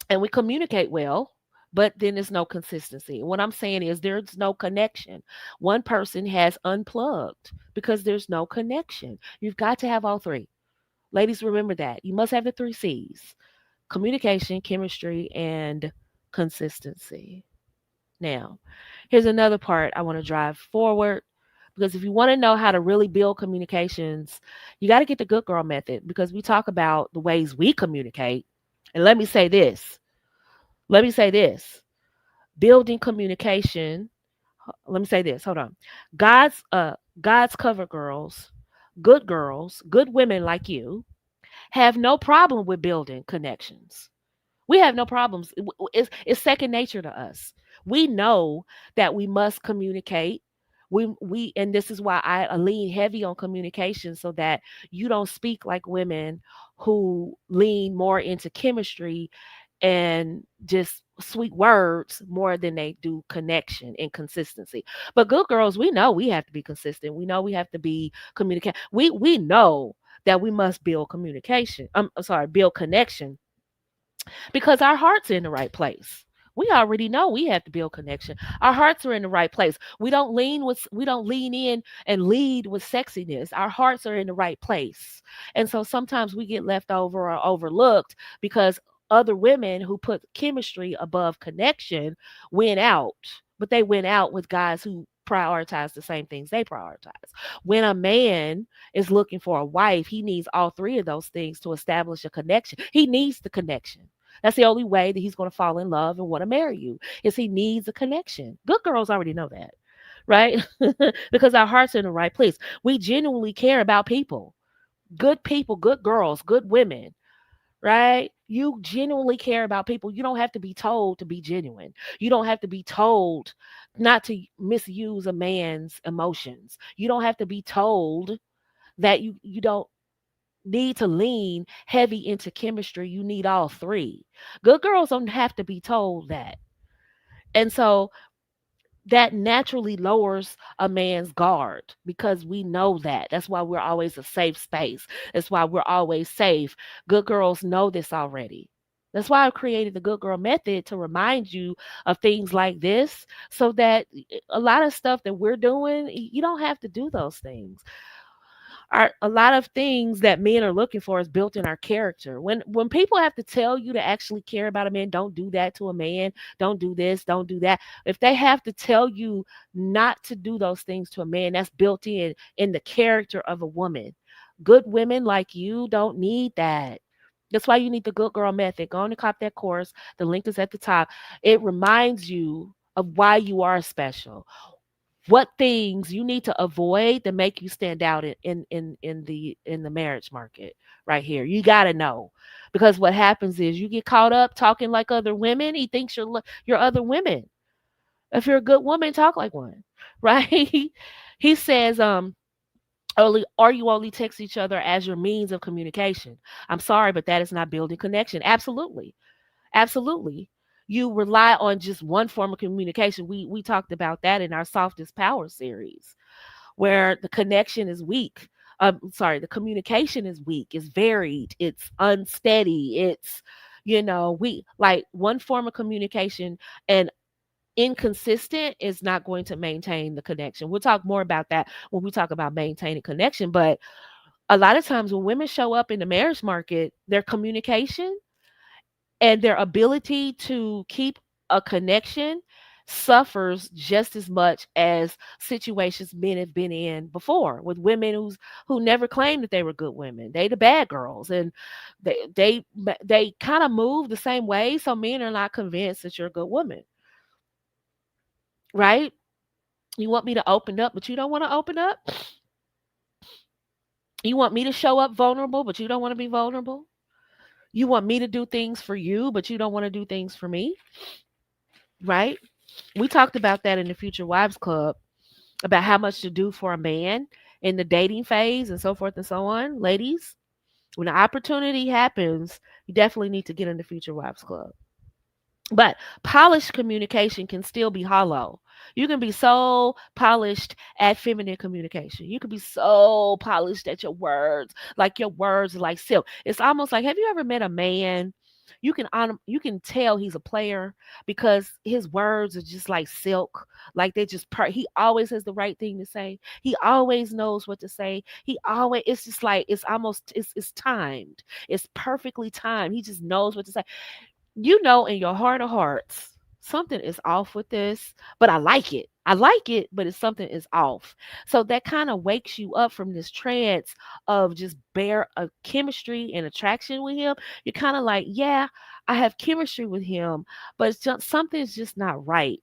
and we communicate well, but then there's no consistency. What I'm saying is there's no connection. One person has unplugged because there's no connection. You've got to have all three. Ladies, remember that. You must have the three C's: communication, chemistry, and consistency. Now, here's another part I want to drive forward, because if you want to know how to really build communications, you got to get the good girl method, because we talk about the ways we communicate. And let me say this. Let me say this. Building communication. Let me say this. Hold on. God's cover girls, good women like you have no problem with building connections. We have no problems. It's second nature to us. We know that we must communicate. We and this is why I lean heavy on communication, so that you don't speak like women who lean more into chemistry and just sweet words more than they do connection and consistency. But good girls, we know we have to be consistent. We know we have to be communicate. We know that we must build communication. I'm sorry, build connection, because our heart's in the right place. We already know we have to build connection. Our hearts are in the right place. We don't lean in and lead with sexiness. Our hearts are in the right place. And so sometimes we get left over or overlooked because other women who put chemistry above connection went out, but they went out with guys who prioritize the same things they prioritize. When a man is looking for a wife, he needs all three of those things to establish a connection. He needs the connection. That's the only way that he's going to fall in love and want to marry you is he needs a connection. Good girls already know that, right? Because our hearts are in the right place. We genuinely care about people, good girls, good women, right? You genuinely care about people. You don't have to be told to be genuine. You don't have to be told not to misuse a man's emotions. You don't have to be told that you don't need to lean heavy into chemistry. You need all three. Good girls don't have to be told that. And so that naturally lowers a man's guard because we know that. That's why we're always a safe space. That's why we're always safe. Good girls know this already. That's why I created the Good Girl Method to remind you of things like this so that a lot of stuff that we're doing, you don't have to do those things. A lot of things that men are looking for is built in our character. When people have to tell you to actually care about a man, don't do that to a man, don't do this, don't do that. If they have to tell you not to do those things to a man, that's built in the character of a woman. Good women like you don't need that. That's why you need the Good Girl Method. Go on and cop that course. The link is at the top. It reminds you of why you are special, what things you need to avoid to make you stand out in the marriage market right here. You got to know, because what happens is you get caught up talking like other women. He thinks you're other women. If you're a good woman, talk like one, right? He says only, or you only text each other as your means of communication. I'm sorry, but that is not building connection. Absolutely. Absolutely. You rely on just one form of communication. We talked about that in our Softest Power series, where the connection is weak. Sorry, the communication is weak, it's varied, it's unsteady, it's, we like one form of communication and inconsistent is not going to maintain the connection. We'll talk more about that when we talk about maintaining connection. But a lot of times when women show up in the marriage market, their communication and their ability to keep a connection suffers just as much as situations men have been in before with women who never claimed that they were good women. They the bad girls, and they kind of move the same way, so men are not convinced that you're a good woman, right? You want me to open up, but you don't want to open up. You want me to show up vulnerable, but you don't want to be vulnerable. You want me to do things for you, but you don't want to do things for me, right? We talked about that in the Future Wives Club about how much to do for a man in the dating phase and so forth and so on. Ladies, when the opportunity happens, you definitely need to get in the Future Wives Club. But polished communication can still be hollow. You can be so polished at feminine communication. You can be so polished at your words, like your words are like silk. It's almost like, have you ever met a man? You can tell he's a player because his words are just like silk, like they just he always has the right thing to say. He always knows what to say. He always it's just like it's timed. It's perfectly timed. He just knows what to say. In your heart of hearts, something is off with this, but I like it. I like it, but it's something is off. So that kind of wakes you up from this trance of just bare chemistry and attraction with him. You're kind of like, yeah, I have chemistry with him, but it's just something's just not right.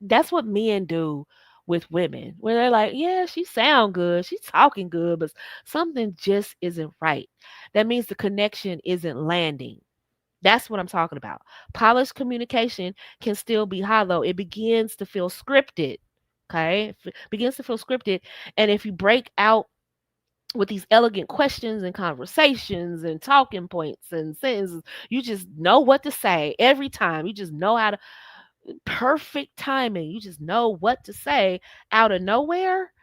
That's what men do with women, where they're like, yeah, she sound good, she's talking good, but something just isn't right. That means the connection isn't landing. That's what I'm talking about. Polished communication can still be hollow. It begins to feel scripted. Okay. Begins to feel scripted. And if you break out with these elegant questions and conversations and talking points and sentences, you just know what to say every time. You just know how to, perfect timing. You just know what to say out of nowhere.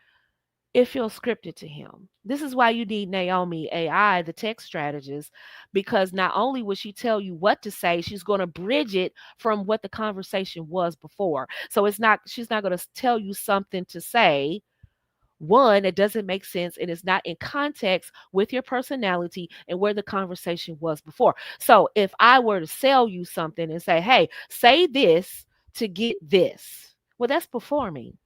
it feels scripted to him. This is why you need Naomi AI, the tech strategist, because not only will she tell you what to say, she's going to bridge it from what the conversation was before. So she's not going to tell you something to say one, it doesn't make sense and it's not in context with your personality and where the conversation was before. So if I were to sell you something and say, hey, say this to get this, well, that's performing.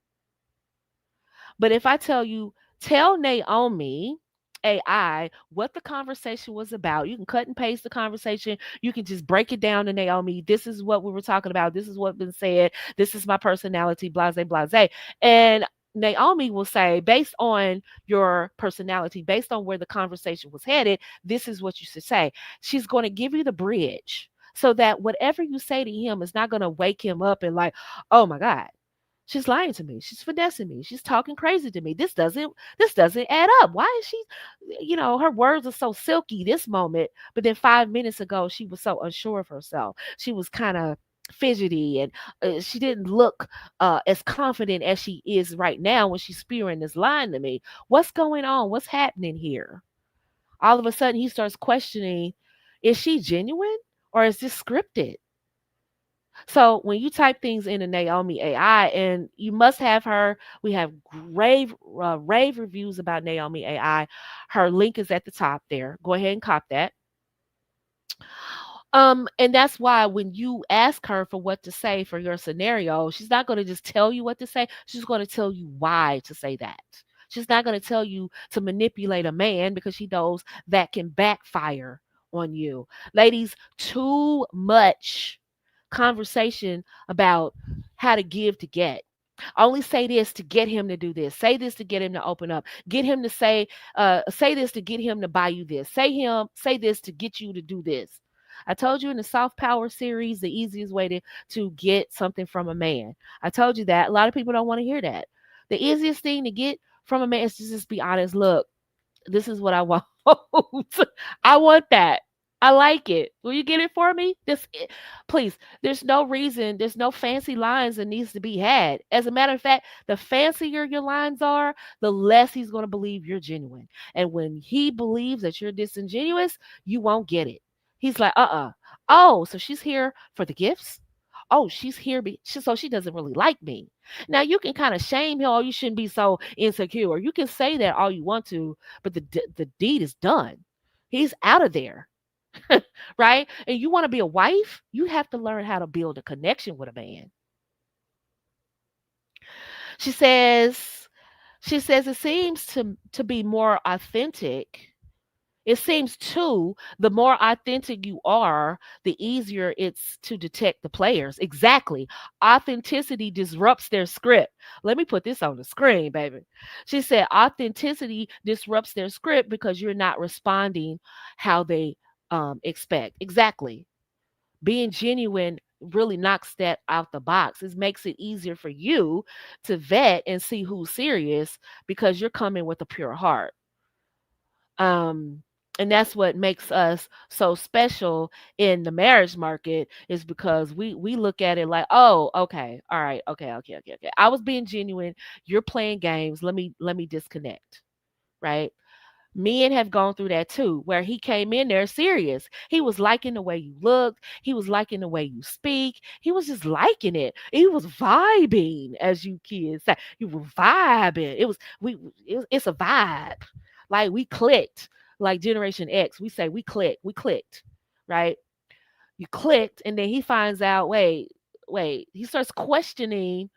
But if I tell you, tell Naomi AI what the conversation was about, you can cut and paste the conversation. You can just break it down to Naomi. This is what we were talking about. This is what's been said. This is my personality, blase, blase. And Naomi will say, based on your personality, based on where the conversation was headed, this is what you should say. She's going to give you the bridge so that whatever you say to him is not going to wake him up and like, oh my God, she's lying to me. She's finessing me. She's talking crazy to me. This doesn't add up. Why is she, her words are so silky this moment, but then 5 minutes ago she was so unsure of herself. She was kind of fidgety and she didn't look as confident as she is right now when she's spewing this line to me. What's going on? What's happening here? All of a sudden he starts questioning, is she genuine or is this scripted? So when you type things into Naomi AI, and you must have her, we have rave reviews about Naomi AI. Her link is at the top there. Go ahead and cop that. And that's why when you ask her for what to say for your scenario, she's not going to just tell you what to say. She's going to tell you why to say that. She's not going to tell you to manipulate a man because she knows that can backfire on you. Ladies, too much conversation about how to give to get. Only say this to get him to do this. Say this to get him to open up. Get him to say this to get him to buy you this. Say this to get you to do this. I told you in the soft power series, the easiest way to get something from a man. I told you that. A lot of people don't want to hear that. The easiest thing to get from a man is to just be honest. Look, this is what I want. I want that. I like it. Will you get it for me? Please. There's no fancy lines that needs to be had. As a matter of fact, the fancier your lines are, the less he's going to believe you're genuine. And when he believes that you're disingenuous, you won't get it. He's like, Oh, so she's here for the gifts? Oh, she's here so she doesn't really like me. Now you can kind of shame him, or you shouldn't be so insecure. You can say that all you want to, but the deed is done. He's out of there, right? And you want to be a wife, you have to learn how to build a connection with a man. She says, it seems to be more authentic. It seems too, the more authentic you are, the easier it's to detect the players. Exactly. Authenticity disrupts their script. Let me put this on the screen, baby. She said authenticity disrupts their script because you're not responding how they expect. Exactly. Being genuine really knocks that out the box. It makes it easier for you to vet and see who's serious because you're coming with a pure heart. um and that's what makes us so special in the marriage market, is because we look at it like, oh, okay, all right, okay, I was being genuine, you're playing games, let me disconnect, right? Men have gone through that too, where he came in there serious. He was liking the way you looked. He was liking the way you speak. He was just liking it. He was vibing, as you kids say. You were vibing. It's a vibe. Like we clicked, like Generation X. We say we clicked. We clicked, right? You clicked, and then he finds out. Wait. He starts questioning.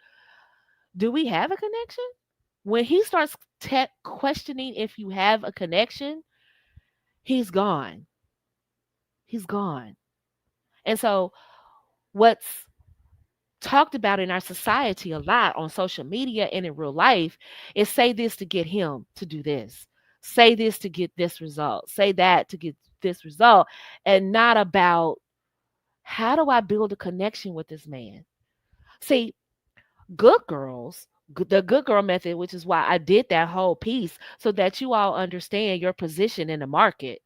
Do we have a connection? When he starts questioning if you have a connection, he's gone. He's gone. And so, what's talked about in our society a lot on social media and in real life is say this to get him to do this. Say this to get this result. Say that to get this result. And not about, how do I build a connection with this man? See, good girls, the good girl method, which is why I did that whole piece, so that you all understand your position in the market,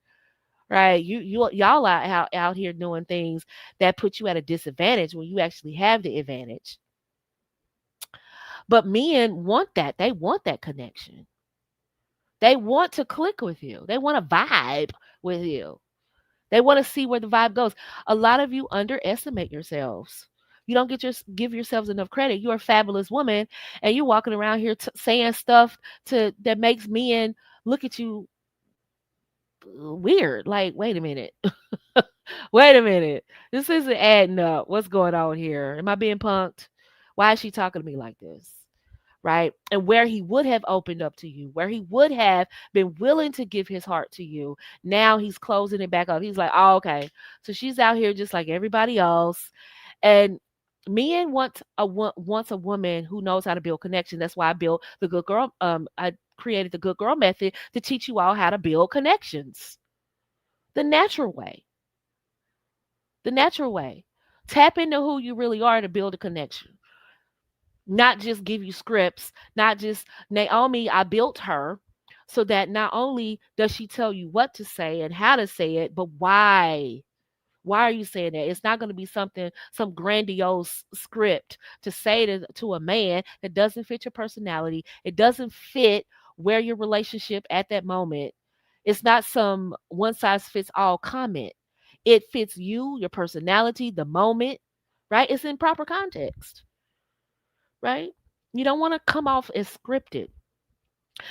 right? Y'all are out here doing things that put you at a disadvantage when you actually have the advantage. But men want that. They want that connection. They want to click with you. They want to vibe with you. They want to see where the vibe goes. A lot of you underestimate yourselves. You don't give yourselves enough credit. You're a fabulous woman, and you're walking around here saying stuff to that makes men look at you weird. Like, wait a minute, wait a minute, this isn't adding up. What's going on here? Am I being punked? Why is she talking to me like this? Right? And where he would have opened up to you, where he would have been willing to give his heart to you, now he's closing it back up. He's like, oh, okay. So she's out here just like everybody else. And men wants a woman who knows how to build connection. That's why I built the good girl. I created the good girl method to teach you all how to build connections the natural way. The natural way. Tap into who you really are to build a connection, not just give you scripts, not just Naomi, I built her so that not only does she tell you what to say and how to say it, but why. Why are you saying that? It's not going to be something, some grandiose script to say to a man that doesn't fit your personality. It doesn't fit where your relationship at that moment. It's not some one size fits all comment. It fits you, your personality, the moment, right? It's in proper context, right? You don't want to come off as scripted.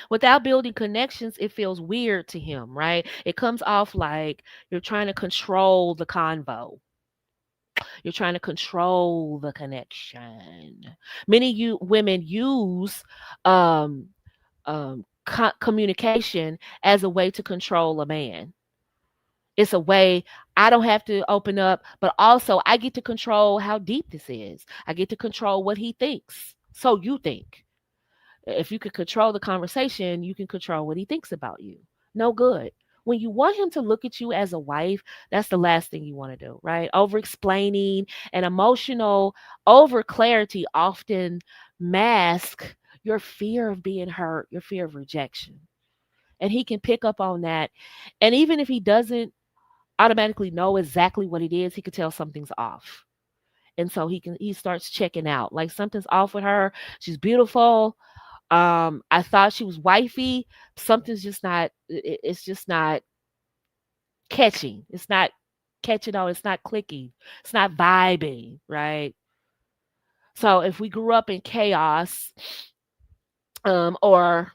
Without building connections, it feels weird to him, right? It comes off like you're trying to control the convo. You're trying to control the connection. Many you women use um, communication as a way to control a man. It's a way I don't have to open up, but also I get to control how deep this is. I get to control what he thinks. So you think. If you can control the conversation, you can control what he thinks about you. No good. When you want him to look at you as a wife, that's the last thing you want to do, right? Over explaining and emotional over clarity often mask your fear of being hurt, your fear of rejection. And he can pick up on that. And even if he doesn't automatically know exactly what it is, he could tell something's off. And so he starts checking out. Like something's off with her. She's beautiful. I thought she was wifey. Something's just not. It's just not catching. It's not catching on. It's not clicking. It's not vibing. Right. So if we grew up in chaos, or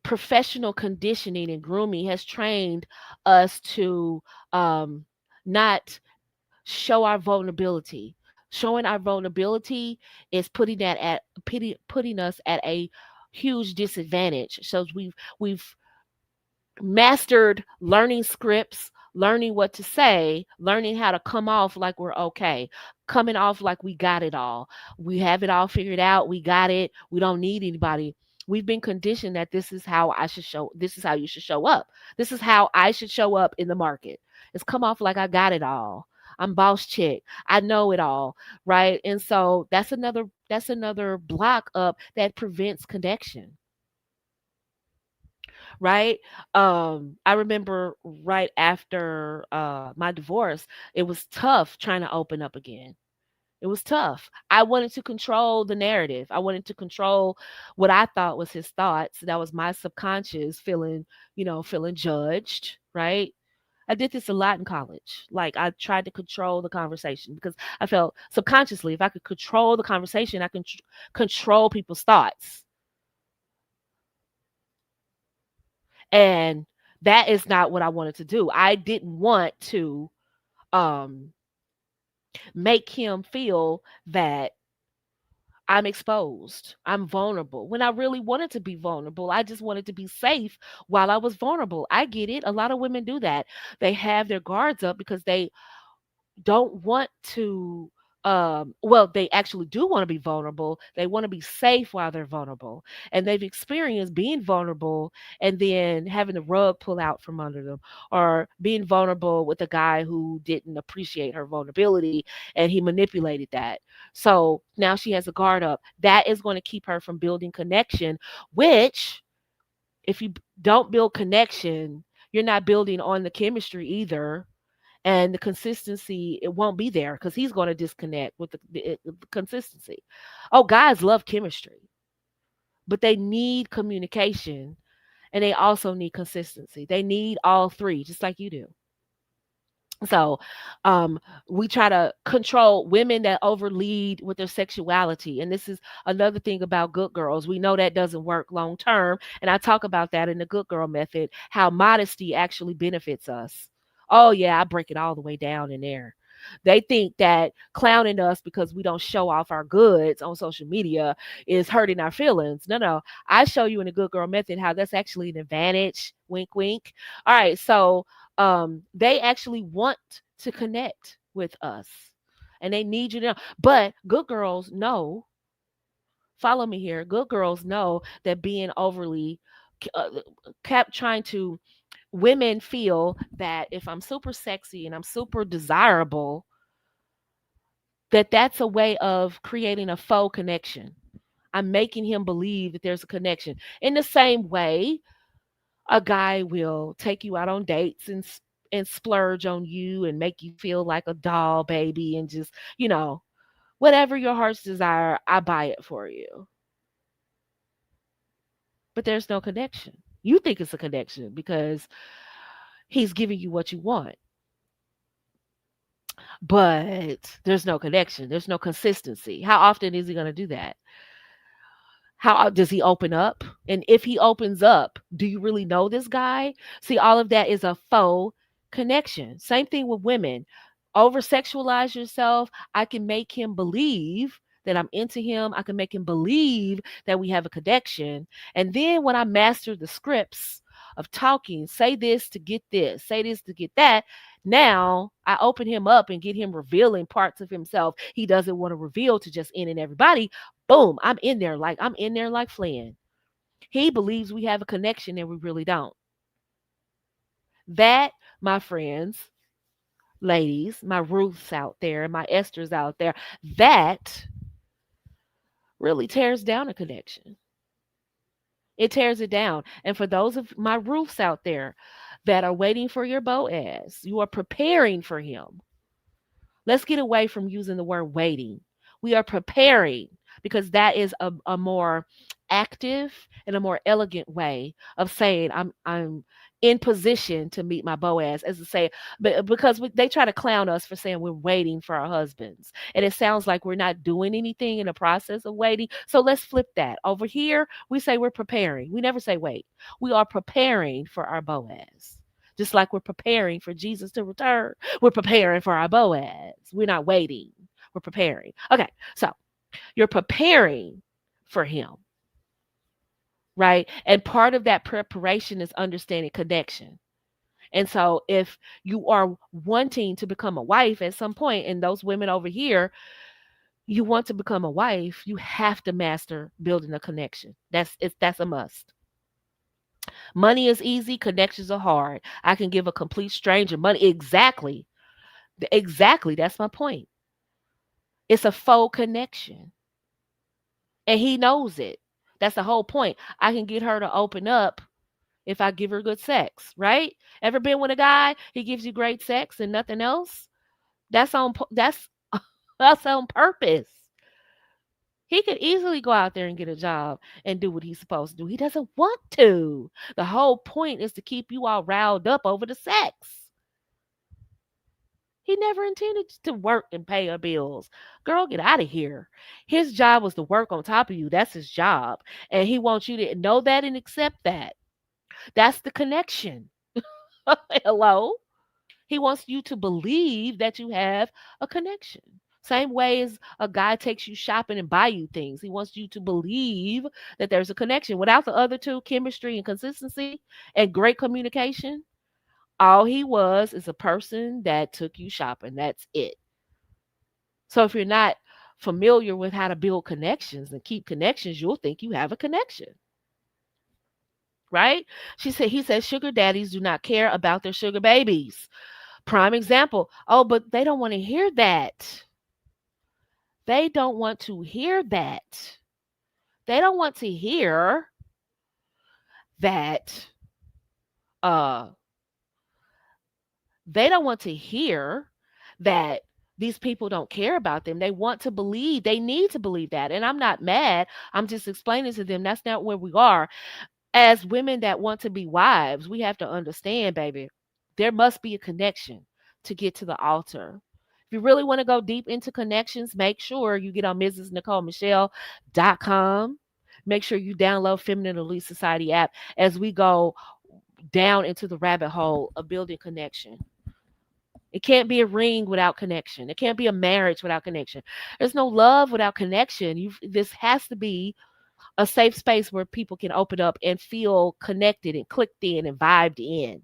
professional conditioning and grooming has trained us to not show our vulnerability. Showing our vulnerability is putting us at a huge disadvantage. So we've mastered learning scripts, learning what to say, learning how to come off like we're okay, coming off like we got it all. We have it all figured out. We got it. We don't need anybody. We've been conditioned that this is how you should show up. This is how I should show up in the market. It's come off like I got it all. I'm boss chick. I know it all, right? And so that's another block up that prevents connection, right? I remember right after my divorce, it was tough trying to open up again. It was tough. I wanted to control the narrative. I wanted to control what I thought was his thoughts. That was my subconscious feeling judged, right? I did this a lot in college. Like I tried to control the conversation because I felt subconsciously if I could control the conversation, I can control people's thoughts. And that is not what I wanted to do. I didn't want to um make him feel that I'm exposed. I'm vulnerable. When I really wanted to be vulnerable, I just wanted to be safe while I was vulnerable. I get it. A lot of women do that. They have their guards up because they don't want to well, they actually do want to be vulnerable. They want to be safe while they're vulnerable. And they've experienced being vulnerable and then having the rug pull out from under them, or being vulnerable with a guy who didn't appreciate her vulnerability and he manipulated that. So now she has a guard up. That is going to keep her from building connection, which if you don't build connection, you're not building on the chemistry either, and the consistency it won't be there because he's going to disconnect with the consistency. Oh, guys love chemistry, but they need communication, and they also need consistency. They need all three, just like you do. So, um, we try to control women that overlead with their sexuality. And this is another thing about good girls. We know that doesn't work long term. And I talk about that in the good girl method, how modesty actually benefits us. Oh, yeah, I break it all the way down in there. They think that clowning us because we don't show off our goods on social media is hurting our feelings. No, no. I show you in the good girl method how that's actually an advantage. Wink, wink. All right. So, they actually want to connect with us and they need you to know. But good girls know, follow me here. Good girls know that being overly uh, kept trying to, women feel that if I'm super sexy and I'm super desirable, that that's a way of creating a faux connection. I'm making him believe that there's a connection. In the same way, a guy will take you out on dates and splurge on you and make you feel like a doll baby and just, whatever your heart's desire, I buy it for you. But there's no connection. You think it's a connection because he's giving you what you want. But there's no connection. There's no consistency. How often is he going to do that? How does he open up? And if he opens up, do you really know this guy? See, all of that is a faux connection. Same thing with women. Over sexualize yourself. I can make him believe that I'm into him. I can make him believe that we have a connection. And then when I master the scripts of talking, say this to get this, say this to get that, now I open him up and get him revealing parts of himself he doesn't want to reveal to just in and everybody. Boom, I'm in there like Flynn. He believes we have a connection and we really don't. That, my friends, ladies, my Ruths out there, my Esthers out there, that really tears down a connection. It tears it down. And for those of my Ruths out there that are waiting for your Boaz, you are preparing for him. Let's get away from using the word waiting. We are preparing because that is a more active and a more elegant way of saying I'm in position to meet my Boaz, as to say, but because they try to clown us for saying we're waiting for our husbands, and it sounds like we're not doing anything in the process of waiting. So let's flip that. Over here, we say we're preparing. We never say wait. We are preparing for our Boaz. Just like we're preparing for Jesus to return, we're preparing for our Boaz. We're not waiting. We're preparing. Okay, so you're preparing for him, right? And part of that preparation is understanding connection. And so if you are wanting to become a wife at some point, and those women over here, you want to become a wife, you have to master building a connection. That's a must. Money is easy, connections are hard. I can give a complete stranger money. Exactly. Exactly. That's my point. It's a faux connection. And he knows it. That's the whole point. I can get her to open up if I give her good sex, right? Ever been with a guy, he gives you great sex and nothing else? That's that's on purpose. He could easily go out there and get a job and do what he's supposed to do. He doesn't want to. The whole point is to keep you all riled up over the sex. He never intended to work and pay her bills. Girl, get out of here. His job was to work on top of you. That's his job. And he wants you to know that and accept that. That's the connection. Hello? He wants you to believe that you have a connection. Same way as a guy takes you shopping and buy you things. He wants you to believe that there's a connection. Without the other two, chemistry and consistency and great communication, all he was is a person that took you shopping. That's it. So if you're not familiar with how to build connections and keep connections, you'll think you have a connection. Right? He said sugar daddies do not care about their sugar babies. Prime example. Oh, but they don't want to hear that. They don't want to hear that. They don't want to hear that uh they don't want to hear that these people don't care about them. They want to believe, they need to believe that. And I'm not mad. I'm just explaining to them that's not where we are. As women that want to be wives, we have to understand, baby, there must be a connection to get to the altar. If you really want to go deep into connections, make sure you get on mrsnicolemichelle.com. Make sure you download Feminine Elite Society app as we go down into the rabbit hole of building connection. It can't be a ring without connection. It can't be a marriage without connection. There's no love without connection. This has to be a safe space where people can open up and feel connected and clicked in and vibed in.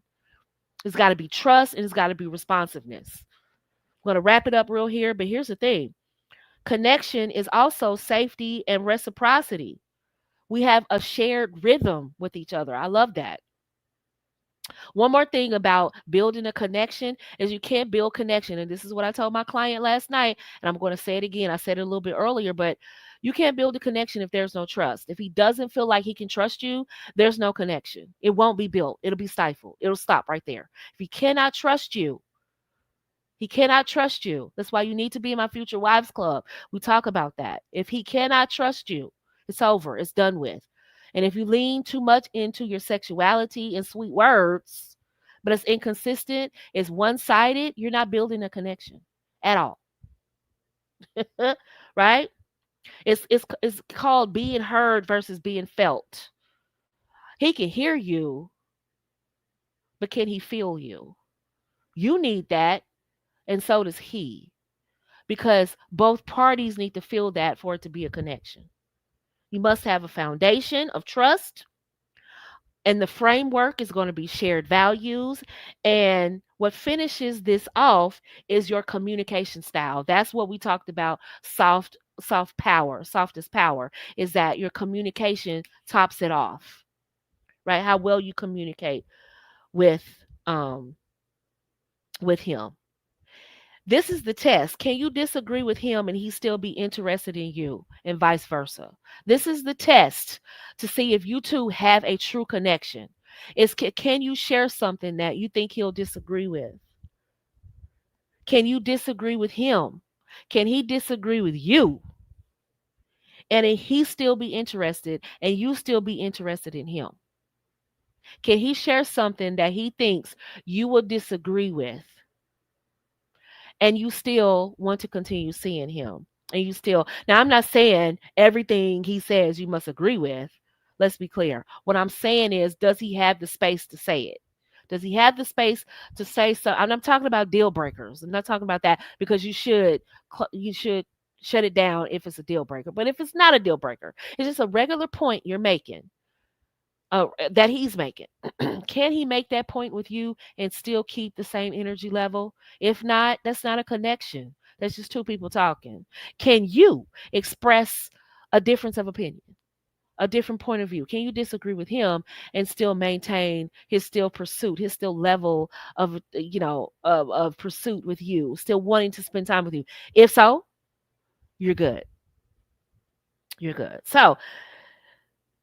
It's got to be trust and it's got to be responsiveness. I'm going to wrap it up real here, but here's the thing. Connection is also safety and reciprocity. We have a shared rhythm with each other. I love that. One more thing about building a connection is you can't build connection. And this is what I told my client last night. And I'm going to say it again. I said it a little bit earlier, but you can't build a connection if there's no trust. If he doesn't feel like he can trust you, there's no connection. It won't be built. It'll be stifled. It'll stop right there. If he cannot trust you, he cannot trust you. That's why you need to be in my Future Wives Club. We talk about that. If he cannot trust you, it's over. It's done with. And if you lean too much into your sexuality and sweet words, but it's inconsistent, it's one sided, you're not building a connection at all. Right? It's called being heard versus being felt. He can hear you, but can he feel you? You need that, and so does he, because both parties need to feel that for it to be a connection. You must have a foundation of trust, and the framework is going to be shared values. And what finishes this off is your communication style. That's what we talked about. Soft power, softest power is that your communication tops it off, right? How well you communicate with um with him. This is the test. Can you disagree with him and he still be interested in you, and vice versa? This is the test to see if you two have a true connection. Can you share something that you think he'll disagree with? Can you disagree with him? Can he disagree with you? And he still be interested and you still be interested in him? Can he share something that he thinks you will disagree with and you still want to continue seeing him? And you still, now I'm not saying everything he says you must agree with. Let's be clear. What I'm saying is, does he have the space to say it? Does he have the space to say so? And I'm talking about deal breakers. I'm not talking about that, because you should shut it down if it's a deal breaker. But if it's not a deal breaker, it's just a regular point you're making, that he's making. Can he make that point with you and still keep the same energy level? If not, that's not a connection. That's just two people talking. Can you express a difference of opinion, a different point of view? Can you disagree with him and still maintain his still pursuit, his still level of, of pursuit with you, still wanting to spend time with you? If so, you're good. You're good. So,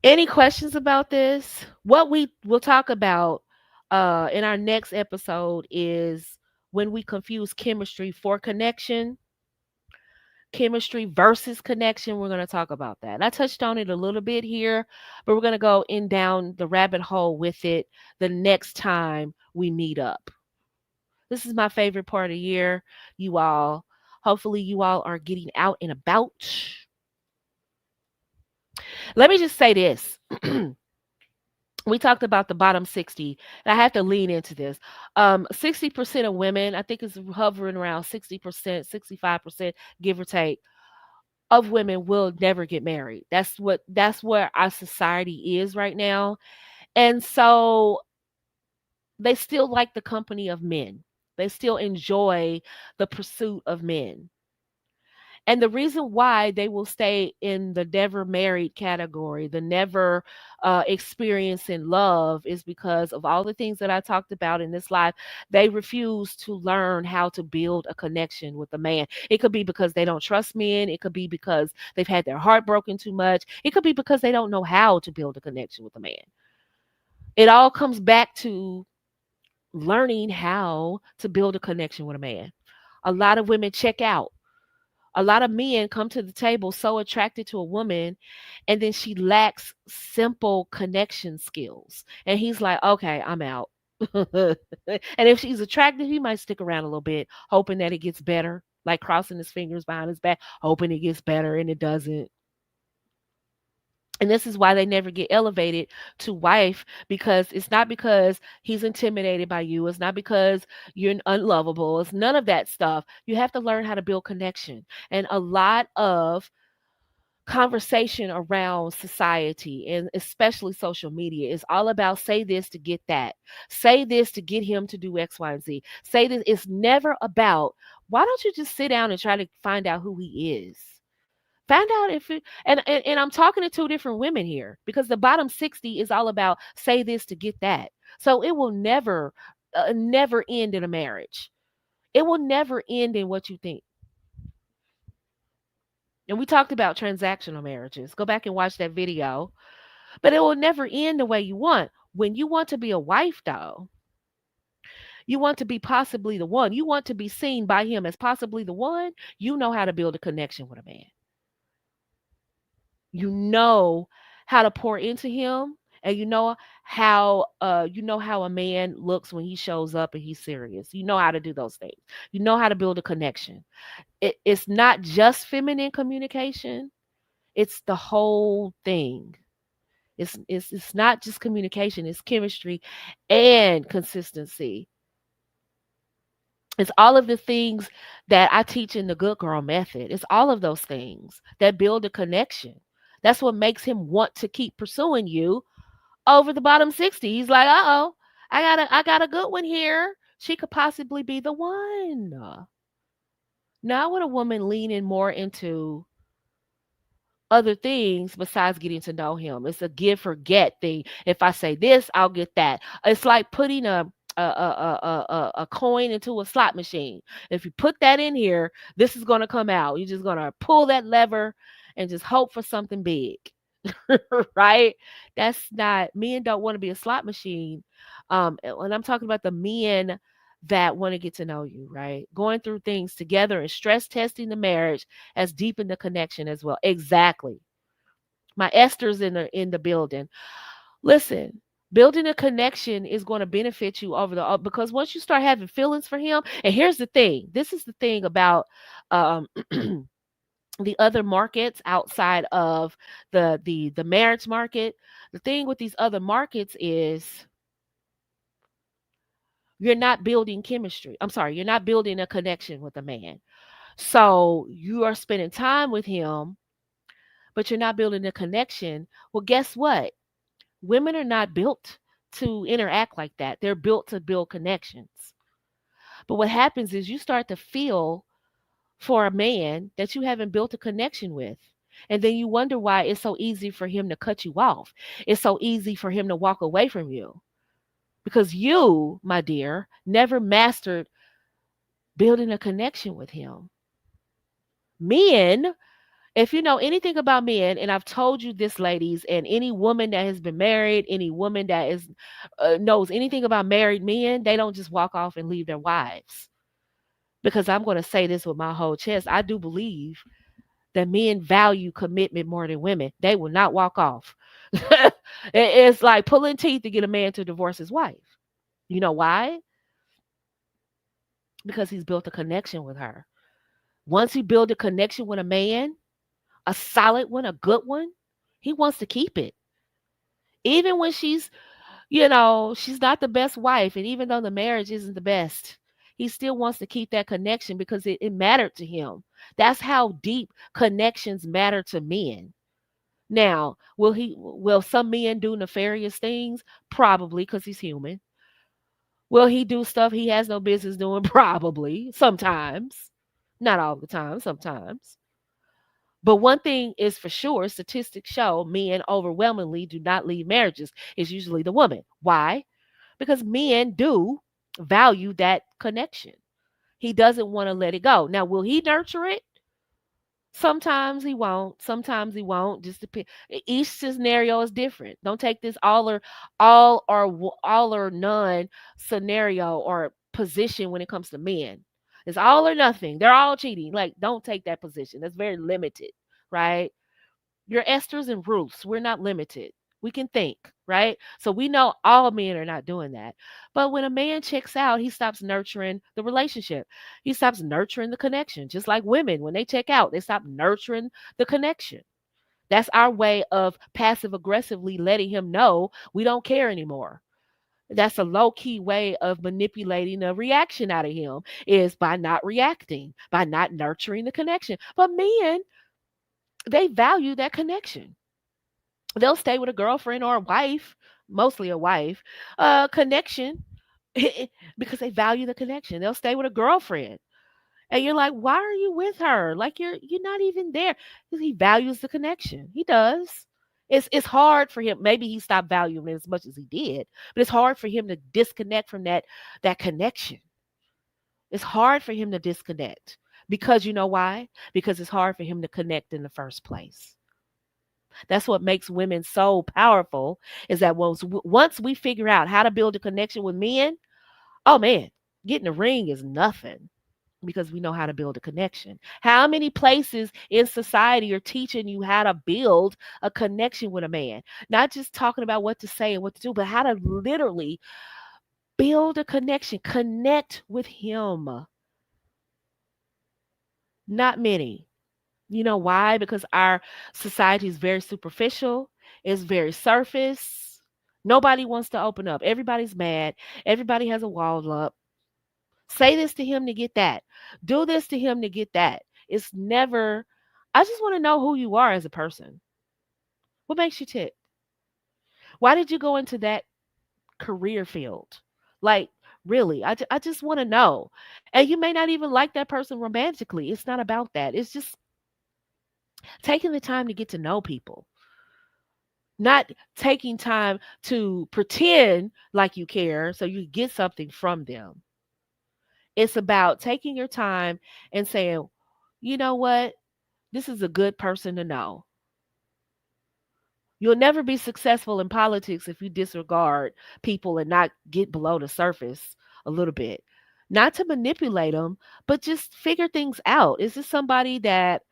any questions about this? What we will talk about in our next episode is when we confuse chemistry for connection, chemistry versus connection. We're going to talk about that. And I touched on it a little bit here, but we're going to go in down the rabbit hole with it the next time we meet up. This is my favorite part of the year, you all. Hopefully, you all are getting out and about. Let me just say this. We talked about the bottom 60, and I have to lean into this. 60% of women, I think it's hovering around 60%, 65%, give or take, of women will never get married. That's where our society is right now. And so they still like the company of men. They still enjoy the pursuit of men. And the reason why they will stay in the never married category, the never experiencing love, is because of all the things that I talked about in this life. They refuse to learn how to build a connection with a man. It could be because they don't trust men. It could be because they've had their heart broken too much. It could be because they don't know how to build a connection with a man. It all comes back to learning how to build a connection with a man. A lot of women check out. A lot of men come to the table so attracted to a woman, and then she lacks simple connection skills. And he's like, okay, I'm out. And if she's attractive, he might stick around a little bit, hoping that it gets better, like crossing his fingers behind his back, hoping it gets better, and it doesn't. And this is why they never get elevated to wife, because it's not because he's intimidated by you. It's not because you're unlovable. It's none of that stuff. You have to learn how to build connection. And a lot of conversation around society and especially social media is all about say this to get that. Say this to get him to do X, Y, and Z. Say this. It's never about why don't you just sit down and try to find out who he is? Find out if it, and I'm talking to two different women here because the bottom 60 is all about say this to get that. So it will never end in a marriage. It will never end in what you think. And we talked about transactional marriages. Go back and watch that video. But it will never end the way you want. When you want to be a wife, though, you want to be possibly the one. You want to be seen by him as possibly the one. You know how to build a connection with a man. You know how to pour into him, and you know how a man looks when he shows up and he's serious. You know how to do those things. You know how to build a connection. It's not just feminine communication, it's the whole thing. It's not just communication, it's chemistry and consistency. It's all of the things that I teach in the Good Girl method. It's all of those things that build a connection. That's what makes him want to keep pursuing you over the bottom 60. He's like, "Uh-oh, I got a good one here. She could possibly be the one." Now, with a woman leaning more into other things besides getting to know him. It's a give forget thing. If I say this, I'll get that. It's like putting a coin into a slot machine. If you put that in here, this is going to come out. You're just going to pull that lever and just hope for something big. Right? That's not, men don't want to be a slot machine. And I'm talking about the men that want to get to know you, right? Going through things together and stress testing the marriage has deepened the connection as well. Exactly. My Esther's in the building. Listen, building a connection is going to benefit you over the because once you start having feelings for him, and here's the thing. This is the thing about um the other markets outside of the marriage market. The thing with these other markets is you're not building chemistry. I'm sorry, you're not building a connection with a man. So you are spending time with him, but you're not building a connection. Well, guess what? Women are not built to interact like that. They're built to build connections. But what happens is you start to feel for a man that you haven't built a connection with. And then you wonder why it's so easy for him to cut you off. It's so easy for him to walk away from you because you, my dear, never mastered building a connection with him. Men, if you know anything about men, and I've told you this, ladies, and any woman that has been married, any woman that is knows anything about married men, they don't just walk off and leave their wives. Because I'm going to say this with my whole chest, I do believe that men value commitment more than women. They will not walk off. It's like pulling teeth to get a man to divorce his wife. You know why? Because he's built a connection with her. Once he build a connection with a man, a solid one, a good one, he wants to keep it. Even when she's not the best wife, and even though the marriage isn't the best, he still wants to keep that connection because it mattered to him. That's how deep connections matter to men. Now, will some men do nefarious things? Probably, because he's human. Will he do stuff he has no business doing? Probably. Sometimes. Not all the time, sometimes. But one thing is for sure, statistics show men overwhelmingly do not leave marriages. It's usually the woman. Why? Because men do value that connection. He doesn't want to let it go. Now, will he nurture it? Sometimes he won't. Sometimes he won't. Just depend. Each scenario is different. Don't take this all or none scenario or position when it comes to men. It's all or nothing. They're all cheating. Like, don't take that position. That's very limited, right? You're Esther's and Ruth's. We're not limited. We can think, right? So we know all men are not doing that. But when a man checks out, he stops nurturing the relationship. He stops nurturing the connection. Just like women, when they check out, they stop nurturing the connection. That's our way of passive aggressively letting him know we don't care anymore. That's a low key way of manipulating a reaction out of him, is by not reacting, by not nurturing the connection. But men, they value that connection. They'll stay with a girlfriend or a wife, mostly a wife, connection because they value the connection. They'll stay with a girlfriend. And you're like, why are you with her? Like, you're not even there. 'Cause he values the connection. He does. It's hard for him. Maybe he stopped valuing it as much as he did, but it's hard for him to disconnect from that connection. It's hard for him to disconnect because you know why? Because it's hard for him to connect in the first place. That's what makes women so powerful, is that once we figure out how to build a connection with men, oh man, getting a ring is nothing, because we know how to build a connection. How many places in society are teaching you how to build a connection with a man? Not just talking about what to say and what to do, but how to literally build a connection, connect with him. Not many. You know why? Because our society is very superficial, it's very surface. Nobody wants to open up. Everybody's mad. Everybody has a wall up. Say this to him to get that. Do this to him to get that. It's never, I just want to know who you are as a person. What makes you tick? Why did you go into that career field? Like, really, I just want to know. And you may not even like that person romantically. It's not about that. It's just taking the time to get to know people, not taking time to pretend like you care so you get something from them. It's about taking your time and saying, you know what? This is a good person to know. You'll never be successful in politics if you disregard people and not get below the surface a little bit. Not to manipulate them, but just figure things out. Is this somebody that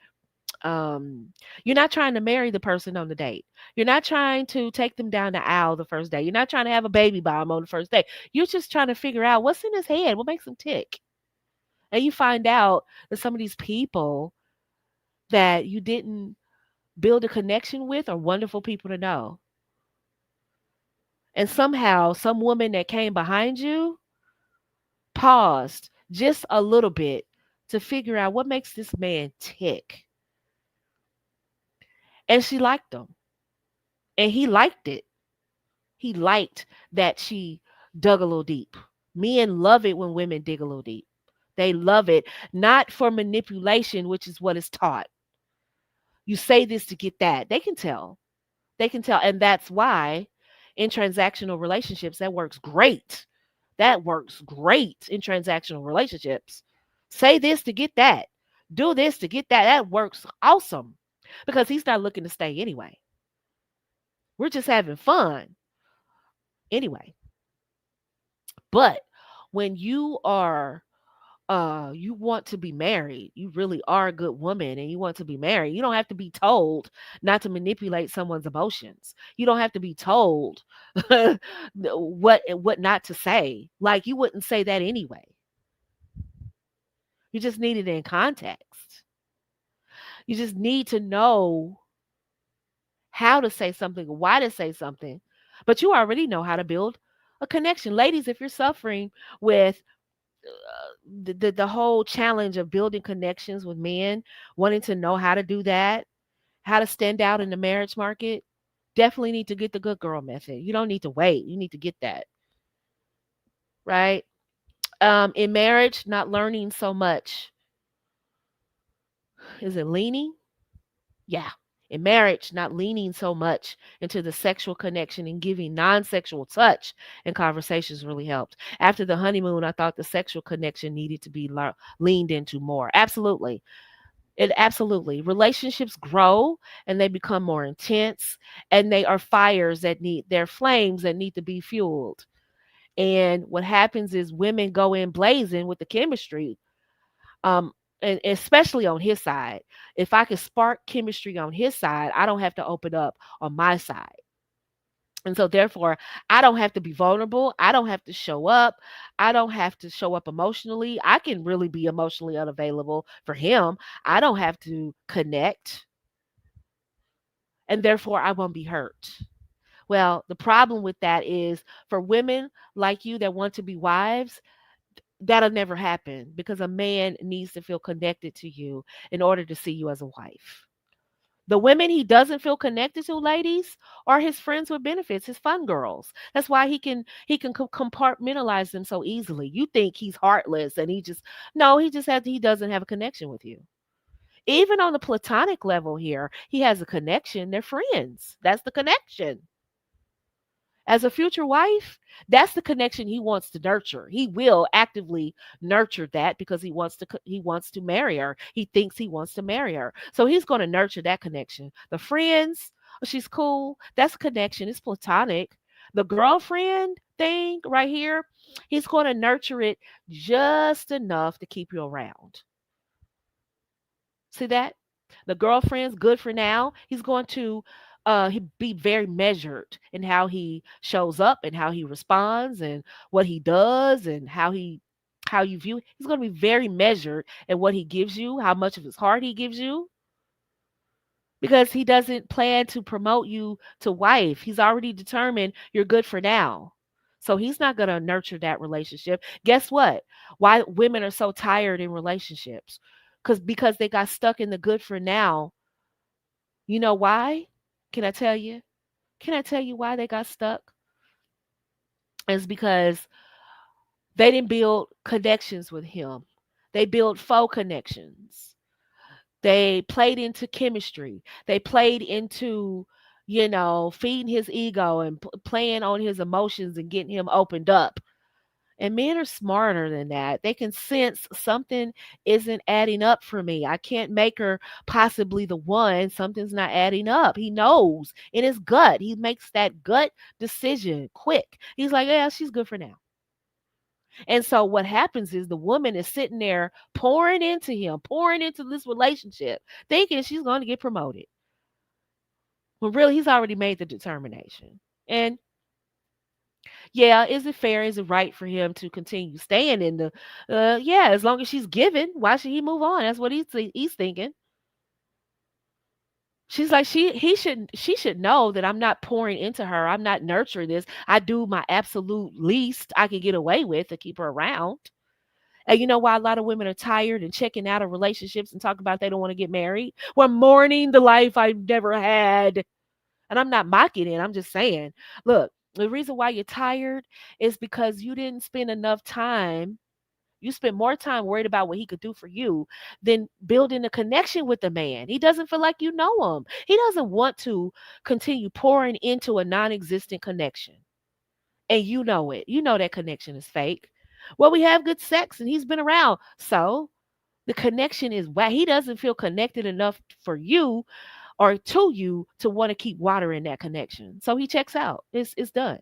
you're not trying to marry the person on the date? You're not trying to take them down the aisle the first day. You're not trying to have a baby bomb on the first day. You're just trying to figure out what's in his head, what makes him tick. And you find out that some of these people that you didn't build a connection with are wonderful people to know. And somehow, some woman that came behind you paused just a little bit to figure out what makes this man tick. And she liked him. And he liked it. He liked that she dug a little deep. Men love it when women dig a little deep. They love it, not for manipulation, which is what is taught. You say this to get that. They can tell. They can tell. And that's why in transactional relationships, that works great. That works great in transactional relationships. Say this to get that. Do this to get that. That works awesome because he's not looking to stay anyway. We're just having fun anyway. But when you want to be married, you really are a good woman and you want to be married, you don't have to be told not to manipulate someone's emotions. You don't have to be told what not to say. Like, you wouldn't say that anyway. You just need it in context. You just need to know how to say something, why to say something, but you already know how to build a connection. Ladies, if you're suffering with the whole challenge of building connections with men, wanting to know how to do that, how to stand out in the marriage market, definitely need to get the good girl method. You don't need to wait. You need to get that, right? In marriage, not learning so much. Is it leaning? Yeah. In marriage, not leaning so much into the sexual connection and giving non sexual touch and conversations really helped. After the honeymoon, I thought the sexual connection needed to be leaned into more. Absolutely. It absolutely. Relationships grow and they become more intense, and they are fires that need, they're flames that need to be fueled. And what happens is women go in blazing with the chemistry, Um, and especially on his side. If I can spark chemistry on his side, I don't have to open up on my side. And so, therefore, I don't have to be vulnerable. I don't have to show up. I don't have to show up emotionally. I can really be emotionally unavailable for him. I don't have to connect. And therefore, I won't be hurt. Well, the problem with that is for women like you that want to be wives, that'll never happen because a man needs to feel connected to you in order to see you as a wife. The women he doesn't feel connected to, ladies, are his friends with benefits, his fun girls. That's why he can compartmentalize them so easily. You think he's heartless and he just no, he doesn't have a connection with you. Even on the platonic level here, he has a connection. They're friends. That's the connection. As a future wife, that's the connection he wants to nurture. He will actively nurture that because he wants to marry her. He thinks he wants to marry her. So he's going to nurture that connection. The friends, oh, she's cool. That's a connection. It's platonic. The girlfriend thing right here, he's going to nurture it just enough to keep you around. See that? The girlfriend's good for now. He's going to he be very measured in how he shows up and how he responds and what he does and how you view. He's going to be very measured in what he gives you, how much of his heart he gives you, because he doesn't plan to promote you to wife. He's already determined you're good for now. So he's not going to nurture that relationship. Guess what? Why women are so tired in relationships? Because they got stuck in the good for now. You know why? Can I tell you? Can I tell you why they got stuck? It's because they didn't build connections with him. They built faux connections. They played into chemistry. They played into, feeding his ego and playing on his emotions and getting him opened up. And men are smarter than that. They can sense something isn't adding up for me. I can't make her possibly the one. Something's not adding up. He knows in his gut. He makes that gut decision quick. He's like, yeah, she's good for now. And so what happens is the woman is sitting there pouring into him, pouring into this relationship, thinking she's going to get promoted. When really he's already made the determination. And yeah, is it fair? Is it right for him to continue staying in the? Yeah, as long as she's given, why should he move on? That's what he's thinking. She's like she should know that I'm not pouring into her. I'm not nurturing this. I do my absolute least I can get away with to keep her around. And you know why a lot of women are tired and checking out of relationships and talk about they don't want to get married? We're mourning the life I've never had. And I'm not mocking it. I'm just saying, look, the reason why you're tired is because you didn't spend enough time. You spent more time worried about what he could do for you than building a connection with the man. He doesn't feel like you know him. He doesn't want to continue pouring into a non existent connection. And you know it. You know that connection is fake. Well, we have good sex and he's been around. So the connection is why he doesn't feel connected enough for you or to you to want to keep watering that connection. So he checks out. It's done.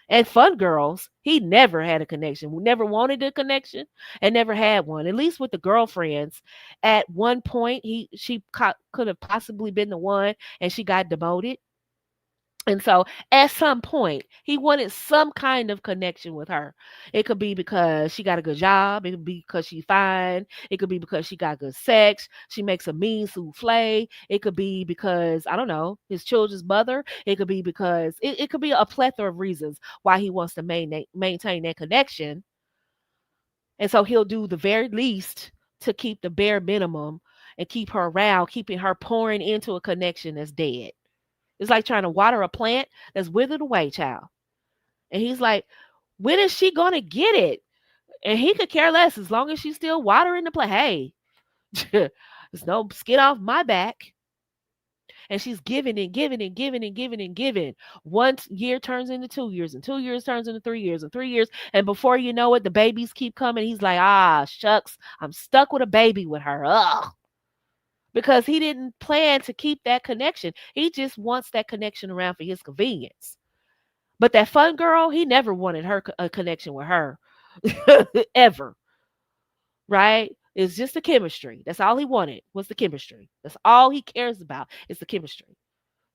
And Fun Girls, he never had a connection. We never wanted a connection and never had one. At least with the girlfriends, at one point could have possibly been the one, and she got demoted. And so at some point, he wanted some kind of connection with her. It could be because she got a good job. It could be because she's fine. It could be because she got good sex. She makes a mean souffle. It could be because, I don't know, his children's mother. It could be because it could be a plethora of reasons why he wants to maintain that connection. And so he'll do the very least to keep the bare minimum and keep her around, keeping her pouring into a connection that's dead. It's like trying to water a plant that's withered away, child. And he's like, when is she going to get it? And he could care less as long as she's still watering the plant. Hey, there's no skin off my back. And she's giving and giving and giving and giving and giving. 1 year turns into 2 years, and 2 years turns into 3 years, and 3 years. And before you know it, the babies keep coming. He's like, ah, shucks, I'm stuck with a baby with her. Ugh. Because he didn't plan to keep that connection. He just wants that connection around for his convenience. But that Fun Girl, he never wanted a connection with her ever, right? It's just the chemistry. That's all he wanted was the chemistry. That's all he cares about is the chemistry.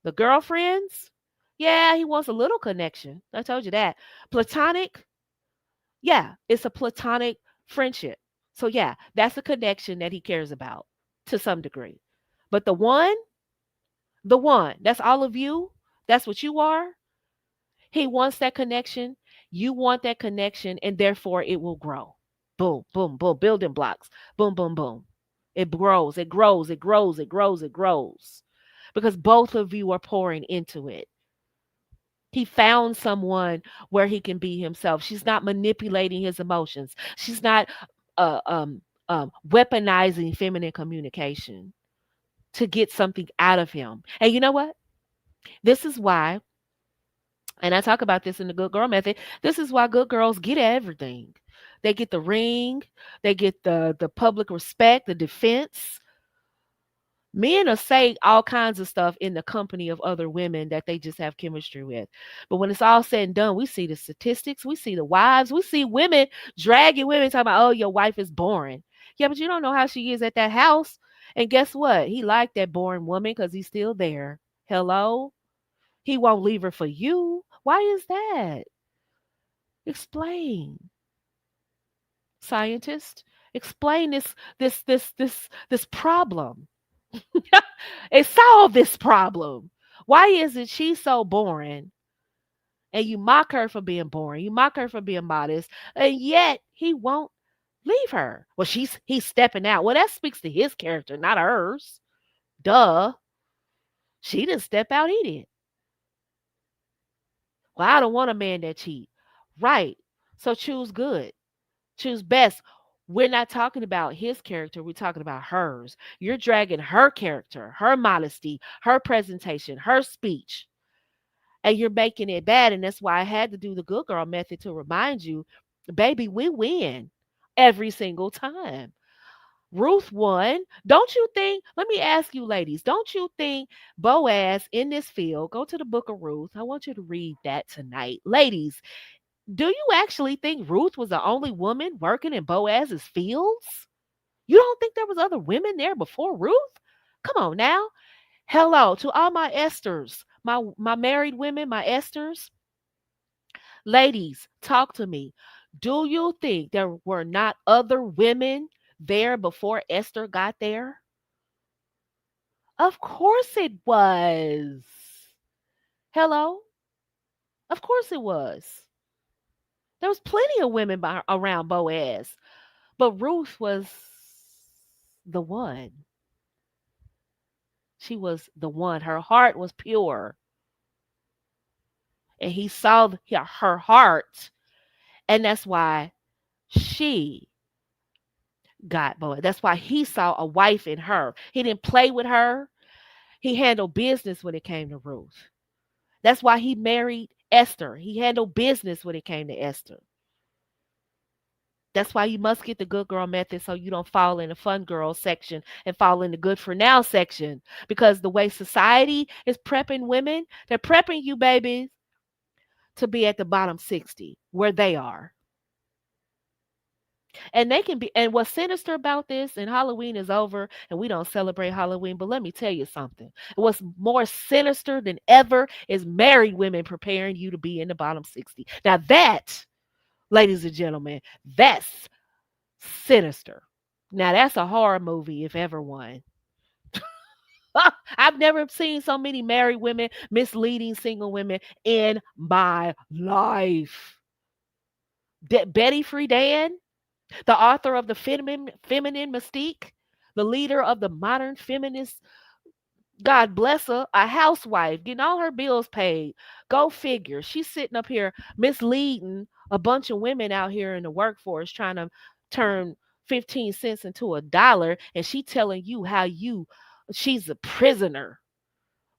The girlfriends, yeah, he wants a little connection. I told you that. Platonic, yeah, it's a platonic friendship. So yeah, that's a connection that he cares about to some degree. But the one, that's all of you. That's what you are. He wants that connection. You want that connection, and therefore it will grow. Boom, boom, boom. Building blocks. Boom, boom, boom. It grows, it grows, it grows, it grows, it grows. Because both of you are pouring into it. He found someone where he can be himself. She's not manipulating his emotions. She's not uh, um, weaponizing feminine communication to get something out of him. And you know what? This is why, and I talk about this in the Good Girl Method. This is why good girls get everything. They get the ring, they get the public respect, the defense. Men will say all kinds of stuff in the company of other women that they just have chemistry with. But when it's all said and done, we see the statistics, we see the wives, we see women dragging women talking about, oh, your wife is boring. Yeah, but you don't know how she is at that house. And guess what? He liked that boring woman because he's still there. Hello? He won't leave her for you. Why is that? Explain, scientist. Explain this problem. And solve this problem. Why is it she's so boring and you mock her for being boring? You mock her for being modest, and yet he won't leave her. Well, he's stepping out. Well, that speaks to his character, not hers. Duh. She didn't step out, he did. Well, I don't want a man that cheat. Right. So choose good. Choose best. We're not talking about his character, we're talking about hers. You're dragging her character, her modesty, her presentation, her speech, and you're making it bad. And that's why I had to do the good girl method to remind you, baby, we win every single time. Ruth won. Don't you think? Let me ask you, ladies, don't you think Boaz in this field, go to the book of Ruth. I want you to read that tonight. Ladies, do you actually think Ruth was the only woman working in Boaz's fields? You don't think there was other women there before Ruth? Come on now. Hello to all my Esthers, my married women, my Esthers. Ladies, talk to me. Do you think there were not other women there before Esther got there? Of course it was. Hello? Of course it was. There was plenty of women around Boaz, but Ruth was the one. She was the one. Her heart was pure, and he saw her heart, and that's why she got Boaz. That's why he saw a wife in her. He didn't play with her. He handled business when it came to Ruth. That's why he married Esther. He handled business when it came to Esther. That's why you must get the good girl method so you don't fall in the fun girl section and fall in the good for now section. Because the way society is prepping women, they're prepping you, babies, to be at the bottom 60 where they are. And they can be, and what's sinister about this, and Halloween is over and we don't celebrate Halloween, but let me tell you something. What's more sinister than ever is married women preparing you to be in the bottom 60. Now that, ladies and gentlemen, that's sinister. Now that's a horror movie if ever one. I've never seen so many married women misleading single women in my life. Betty Friedan, the author of the feminine Mystique, the leader of the modern feminist, God bless her, a housewife, getting all her bills paid. Go figure. She's sitting up here misleading a bunch of women out here in the workforce trying to turn 15 cents into a dollar, and she telling you how she's a prisoner.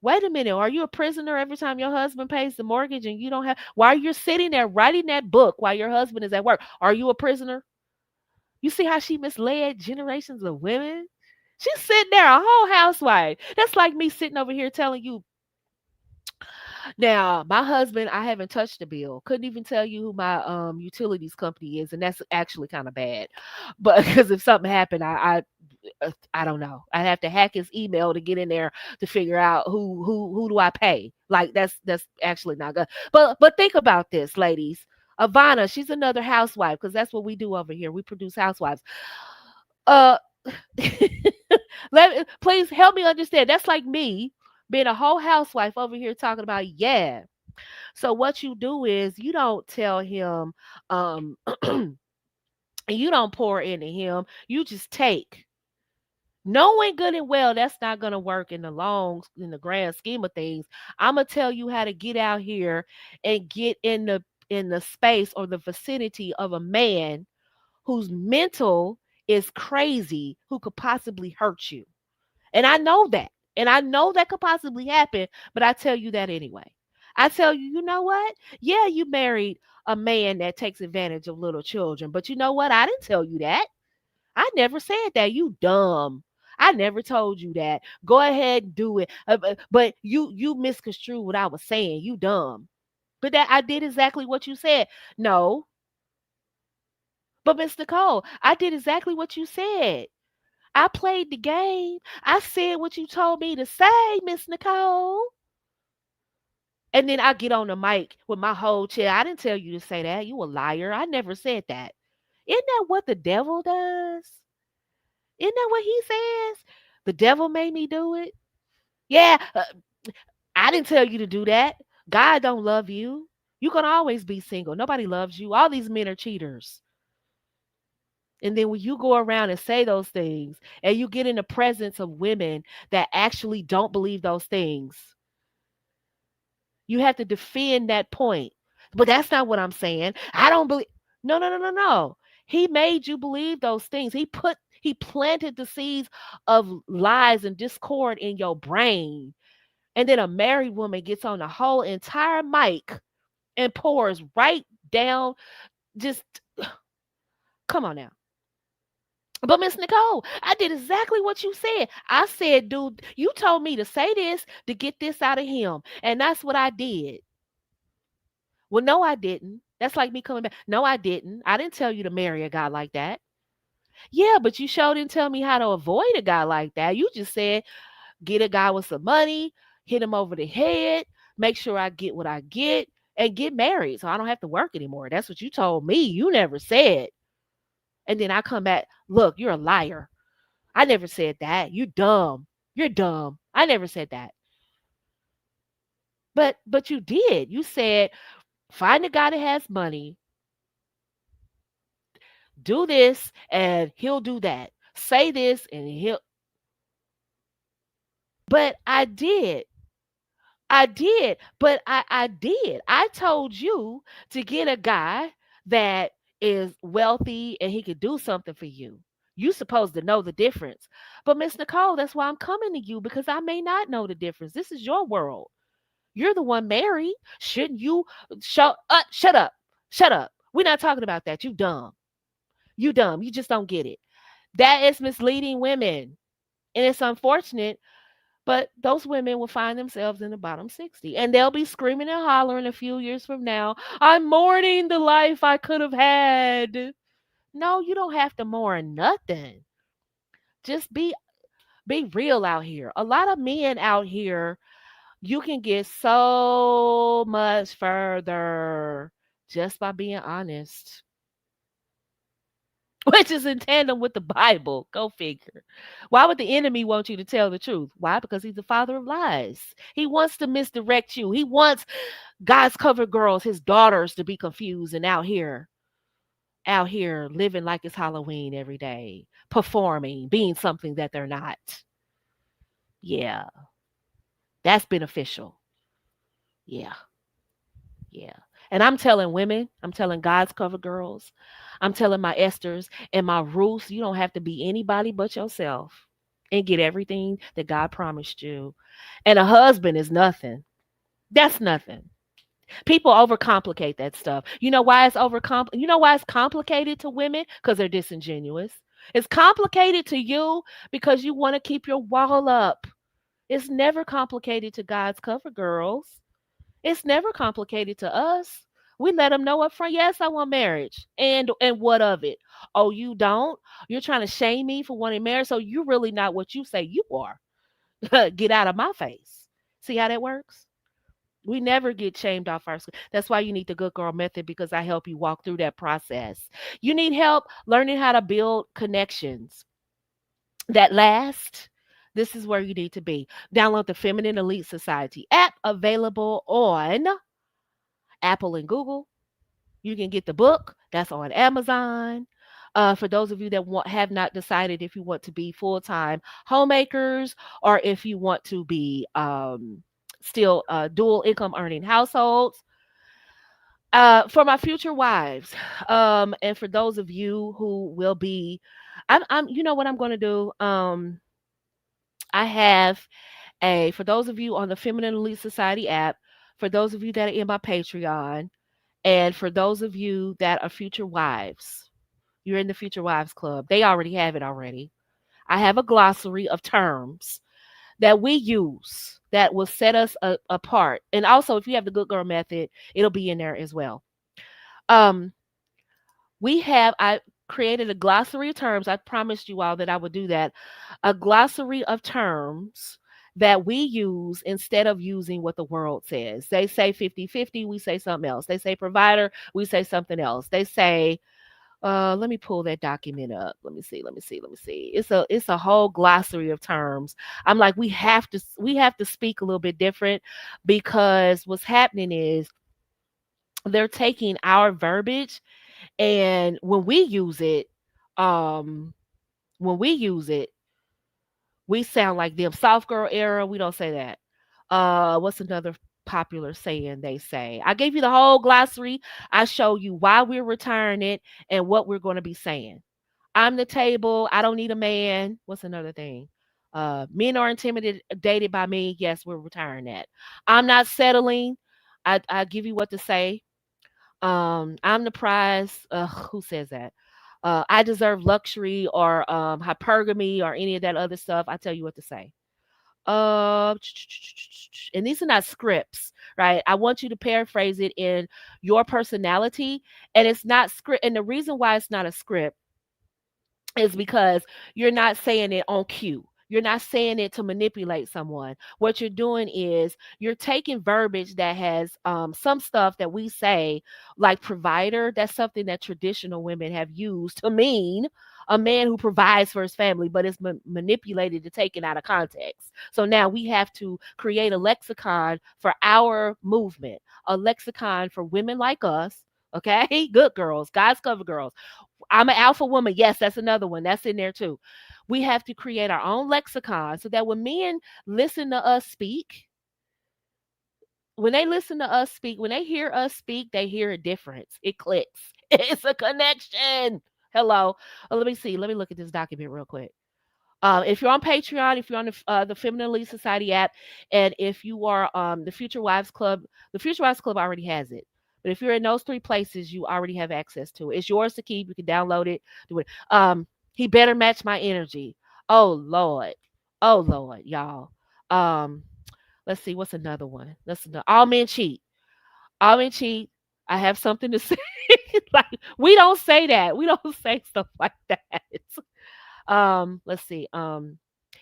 Wait a minute, are you a prisoner every time your husband pays the mortgage and you don't have, while you're sitting there writing that book while your husband is at work? Are you a prisoner? You see how she misled generations of women? She's sitting there, a whole housewife. That's like me sitting over here telling you Now, my husband, I haven't touched the bill. Couldn't even tell you who my utilities company is, and that's actually kind of bad. But because if something happened, I don't know. I have to hack his email to get in there to figure out who do I pay. Like that's actually not good. But think about this, ladies. Ivana, she's another housewife because that's what we do over here. We produce housewives. Uh, please help me understand. That's like me being a whole housewife over here talking about yeah. So what you do is you don't tell him, and you don't pour into him. You just take. Knowing good and well that's not gonna work in the grand scheme of things. I'ma tell you how to get out here and get in the space or the vicinity of a man whose mental is crazy, who could possibly hurt you. And I know that. And I know that could possibly happen, but I tell you that anyway. I tell you, you know what? Yeah, you married a man that takes advantage of little children, but you know what? I didn't tell you that. I never said that. You dumb. I never told you that. Go ahead and do it. But you misconstrued what I was saying. You dumb. But that I did exactly what you said. No, but Miss Nicole, I did exactly what you said. I played the game. I said what you told me to say, Miss Nicole. And then I get on the mic with my whole chair. I didn't tell you to say that. You a liar. I never said that. Isn't that what the devil does? Isn't that what he says? The devil made me do it. Yeah, I didn't tell you to do that. God don't love you. You can always be single. Nobody loves you. All these men are cheaters. And then when you go around and say those things and you get in the presence of women that actually don't believe those things, you have to defend that point. But that's not what I'm saying. I don't believe. No, no, no, no, no. He made you believe those things. He planted the seeds of lies and discord in your brain. And then a married woman gets on the whole entire mic and pours right down. Just come on now. But Miss Nicole, I did exactly what you said. I said, dude, you told me to say this to get this out of him. And that's what I did. Well, no, I didn't. That's like me coming back. No, I didn't. I didn't tell you to marry a guy like that. Yeah, but you sure didn't tell me how to avoid a guy like that. You just said, get a guy with some money, hit him over the head, make sure I get what I get, and get married so I don't have to work anymore. That's what you told me. You never said. And then I come back, look, you're a liar. I never said that. You dumb. You're dumb. I never said that. But you did. You said find a guy that has money, do this and he'll do that. Say this and he'll but I did. I did. But I did. I told you to get a guy that is wealthy and he could do something for you. You supposed to know the difference. But Miss Nicole, that's why I'm coming to you because I may not know the difference. This is your world. You're the one married. Shouldn't you shut up. Shut up. We're not talking about that. You dumb. You dumb. You just don't get it. That is misleading women. And it's unfortunate, but those women will find themselves in the bottom 60 and they'll be screaming and hollering a few years from now, I'm mourning the life I could have had. No, you don't have to mourn nothing. Just be real out here. A lot of men out here, you can get so much further just by being honest. Which is in tandem with the Bible. Go figure. Why would the enemy want you to tell the truth? Why? Because he's the father of lies. He wants to misdirect you. He wants God's covered girls, his daughters, to be confused and out here living like it's Halloween every day, performing, being something that they're not. Yeah, that's beneficial. Yeah, yeah. And I'm telling women, I'm telling God's cover girls, I'm telling my Esthers and my Ruths, you don't have to be anybody but yourself and get everything that God promised you. And a husband is nothing. That's nothing. People overcomplicate that stuff. You know why it's complicated to women? Because they're disingenuous. It's complicated to you because you want to keep your wall up. It's never complicated to God's cover girls. It's never complicated to us. We let them know up front, yes, I want marriage. And what of it? Oh, you don't? You're trying to shame me for wanting marriage, so you're really not what you say you are. Get out of my face. See how that works? We never get shamed off our skin. That's why you need the good girl method, because I help you walk through that process. You need help learning how to build connections that last. This is where you need to be. Download the Feminine Elite Society app, available on Apple and Google. You can get the book that's on Amazon. For those of you that have not decided if you want to be full time homemakers, or if you want to be still dual income earning households. For my future wives, and for those of you who will be, you know what I'm going to do. I have for those of you on the Feminine Elite Society app, for those of you that are in my Patreon, and for those of you that are future wives, you're in the Future Wives Club. They already have it already. I have a glossary of terms that we use that will set us apart. And also, if you have the Good Girl Method, it'll be in there as well. Um, I created a glossary of terms. I promised you all that I would do that. A glossary of terms that we use instead of using what the world says. They say 50-50, we say something else. They say provider, we say something else. They say let me pull that document up. Let me see. It's a whole glossary of terms. I'm like, we have to speak a little bit different, because what's happening is they're taking our verbiage, and um when we use it, we sound like them. Soft girl era, we don't say that. What's another popular saying they say? I gave you the whole glossary. I show you why we're retiring it and what we're going to be saying. I'm the table. I don't need a man. What's another thing? Men are intimidated by me. Yes, we're retiring that. I'm not settling. I give you what to say. I'm the prize. Who says that? I deserve luxury, or hypergamy, or any of that other stuff. I tell you what to say. Uh, and these are not scripts, right? I want you to paraphrase it in your personality, and it's not script. And the reason why it's not a script is because you're not saying it on cue. You're not saying it to manipulate someone. What you're doing is you're taking verbiage that has some stuff that we say, like provider. That's something that traditional women have used to mean a man who provides for his family, but it's manipulated to take it out of context. So now we have to create a lexicon for our movement, a lexicon for women like us. Okay, good girls, guys, cover girls. I'm an alpha woman. Yes, that's another one. That's in there too. We have to create our own lexicon, so that when men listen to us speak, when they listen to us speak, when they hear us speak, they hear a difference. It clicks. It's a connection. Hello. Let me see. Let me look at this document real quick. If you're on Patreon, if you're on the Feminine Elite Society app, and if you are the Future Wives Club, the Future Wives Club already has it. But if you're in those three places, you already have access to it. It's yours to keep. You can download it, do it. He better match my energy. Oh Lord, oh Lord, y'all. Um, let's see, what's another one? All men cheat. All men cheat. I have something to say. Like, we don't say that. We don't say stuff like that. Let's see.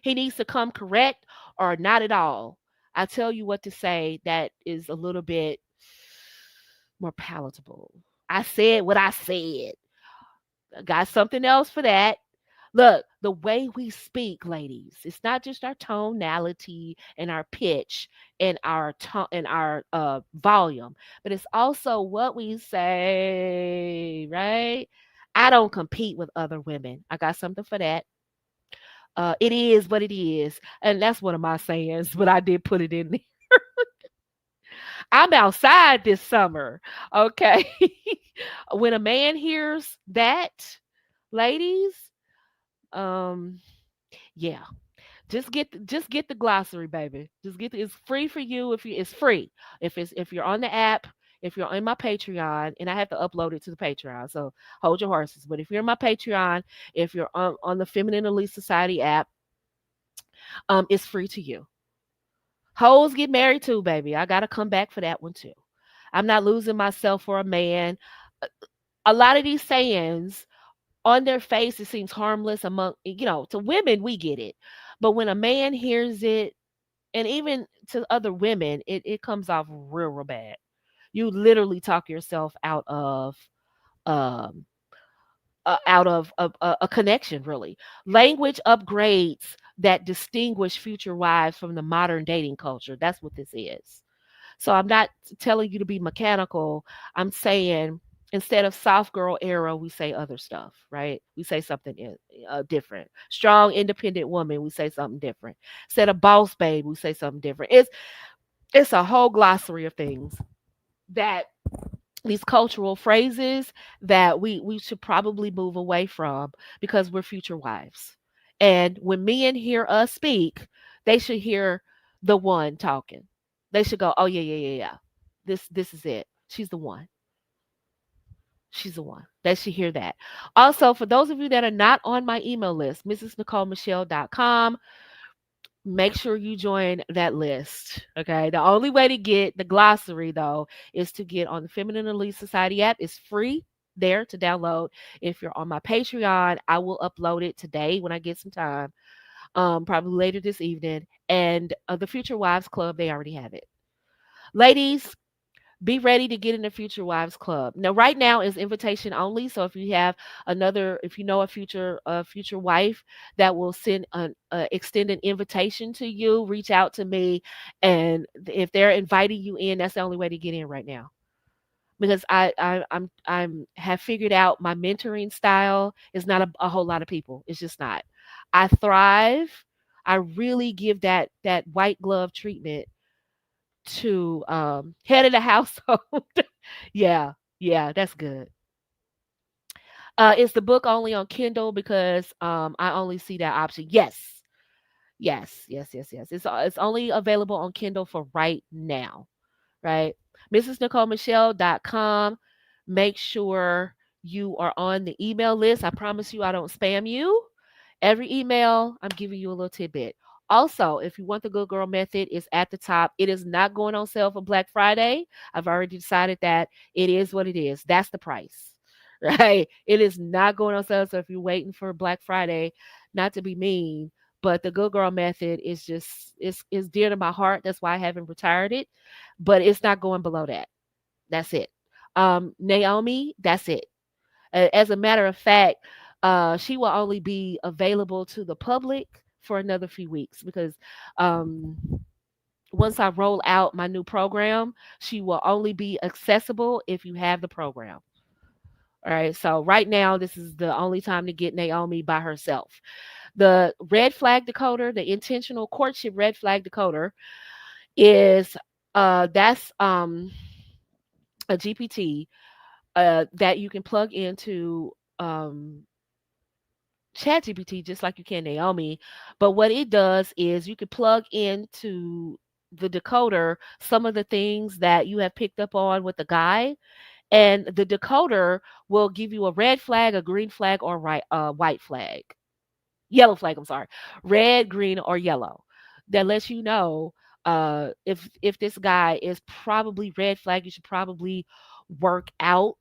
He needs to come correct or not at all. I tell you what to say that is a little bit more palatable. I said what I said. I got something else for that. Look, the way we speak, ladies, it's not just our tonality and our pitch and our tone and our volume, but it's also what we say, right? I don't compete with other women. I got something for that. It is what it is. And that's one of my sayings, but I did put it in there. I'm outside this summer. Okay. When a man hears that, ladies, um, yeah. Just get the glossary, baby. It's free for you. It's free. If you're on the app, if you're on my Patreon, and I have to upload it to the Patreon, so hold your horses. But if you're on my Patreon, if you're on the Feminine Elite Society app, it's free to you. Hoes get married too, baby. I gotta come back for that one too. I'm not losing myself for a man. A a lot of these sayings on their face, it seems harmless among, to women, we get it. But when a man hears it, and even to other women, it comes off real, real bad. You literally talk yourself um, out of a connection, really. Language upgrades that distinguish future wives from the modern dating culture. That's what this is. So I'm not telling you to be mechanical. I'm saying instead of soft girl era, we say other stuff, right? We say something different. Strong, independent woman, we say something different. Instead of boss babe, we say something different. It's a whole glossary of things that these cultural phrases that we should probably move away from because we're future wives. And when men hear us speak, they should hear the one talking. They should go, "Oh yeah, yeah, yeah, yeah. This is it. She's the one. She's the one." They should hear that. Also, for those of you that are not on my email list, mrsnicolemichelle.com, make sure you join that list. Okay. The only way to get the glossary though is to get on the Feminine Elite Society app. It's free there to download. If you're on my Patreon, I will upload it today when I get some time. Probably later this evening. And the Future Wives Club, they already have it. Ladies, be ready to get in the Future Wives Club. Now, right now is invitation only. So if you have if you know a future wife that will send an extend an invitation to you, reach out to me, and if they're inviting you in, that's the only way to get in right now. Because I'm have figured out my mentoring style is not a whole lot of people. It's just not. I thrive. I really give that white glove treatment to head of the household. Yeah, yeah, that's good. Is the book only on Kindle because I only see that option? Yes, yes, yes, yes, yes. It's only available on Kindle for right now, right? mrsnicolemichelle.com. Make sure you are on the email list. I promise you I don't spam you. Every email, I'm giving you a little tidbit. Also, if you want the Good Girl Method, it's at the top. It is not going on sale for Black Friday. I've already decided that it is what it is. That's the price, right? It is not going on sale. So if you're waiting for Black Friday, not to be mean, but the Good Girl Method is just is dear to my heart. That's why I haven't retired it, but it's not going below that. That's it. Naomi, that's it. As a matter of fact, she will only be available to the public for another few weeks because um, once I roll out my new program, she will only be accessible if you have the program. All right. So right now, this is the only time to get Naomi by herself. The red flag decoder, the intentional courtship red flag decoder, is that's a GPT that you can plug into ChatGPT just like you can Naomi. But what it does is you can plug into the decoder some of the things that you have picked up on with the guy, and the decoder will give you a red flag, a green flag, or white flag, yellow flag. I'm sorry, red, green, or yellow. That lets you know if this guy is probably red flag, you should probably work out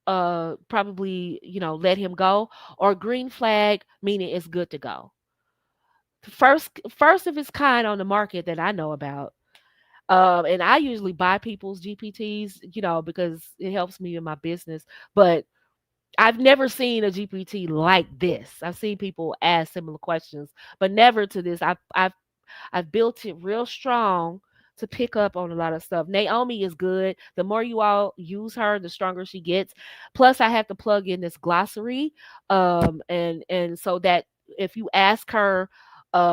probably let him go, or green flag meaning it's good to go. First of its kind on the market that I know about. And I usually buy people's GPTs, because it helps me in my business, but I've never seen a GPT like this. I've seen people ask similar questions, but never to this. I've built it real strong to pick up on a lot of stuff. Naomi is good. The more you all use her, the stronger she gets. Plus, I have to plug in this glossary, and so that if you ask her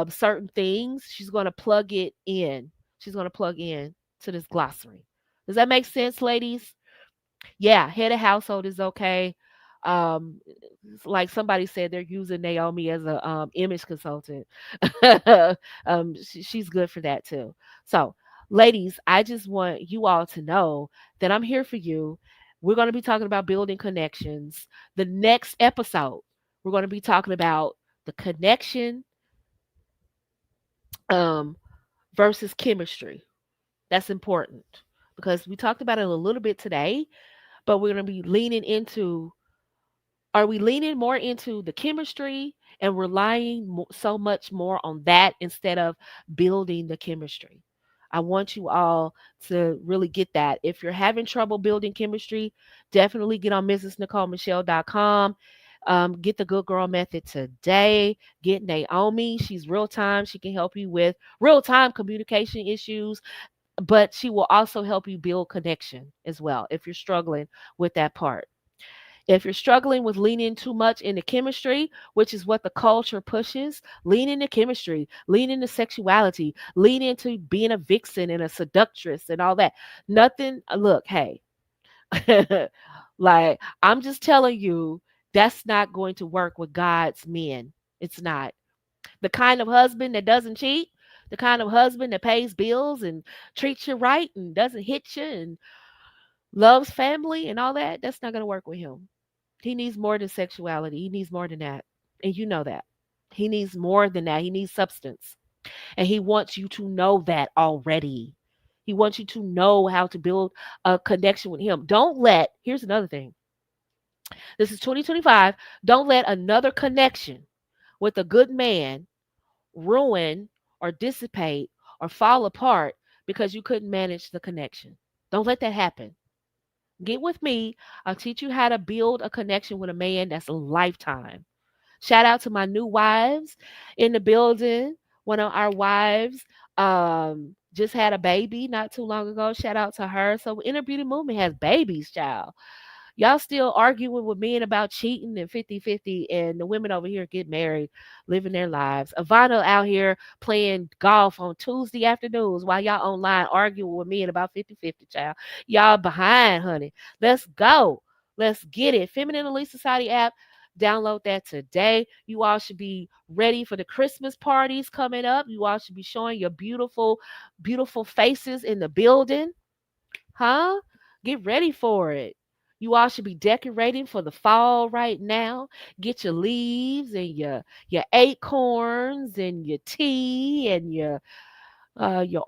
certain things, she's going to plug it in. She's going to plug in to this glossary. Does that make sense, ladies? Yeah, head of household is okay. Like somebody said, they're using Naomi as a image consultant. She's good for that too. So, ladies, I just want you all to know that I'm here for you. We're going to be talking about building connections. The next episode, we're going to be talking about the connection, um, versus chemistry. That's important because we talked about it a little bit today, but we're going to be leaning into, are we leaning more into the chemistry and relying so much more on that instead of building the chemistry? I want you all to really get that. If you're having trouble building chemistry, definitely get on mrsnicolemichelle.com. Get the Good Girl Method today. Get Naomi. She's real time. She can help you with real time communication issues, but she will also help you build connection as well if you're struggling with that part. If you're struggling with leaning too much into chemistry, which is what the culture pushes, lean into chemistry, lean into sexuality, lean into being a vixen and a seductress and all that. Nothing, look, hey, like, I'm just telling you, that's not going to work with God's men. It's not. The kind of husband that doesn't cheat, the kind of husband that pays bills and treats you right and doesn't hit you and loves family and all that, that's not going to work with him. He needs more than sexuality. He needs more than that. And you know that. He needs more than that. He needs substance. And he wants you to know that already. He wants you to know how to build a connection with him. Don't let, here's another thing. This is 2025. Don't let another connection with a good man ruin or dissipate or fall apart because you couldn't manage the connection. Don't let that happen. Get with me. I'll teach you how to build a connection with a man that's a lifetime. Shout out to my new wives in the building. One of our wives just had a baby not too long ago. Shout out to her. So Inner Beauty Movement has babies, child. Y'all still arguing with men about cheating and 50-50, and the women over here get married, living their lives. Ivana out here playing golf on Tuesday afternoons while y'all online arguing with men about 50-50, child. Y'all behind, honey. Let's go. Let's get it. Feminine Elite Society app. Download that today. You all should be ready for the Christmas parties coming up. You all should be showing your beautiful, beautiful faces in the building. Huh? Get ready for it. You all should be decorating for the fall right now. Get your leaves and your acorns and your tea and your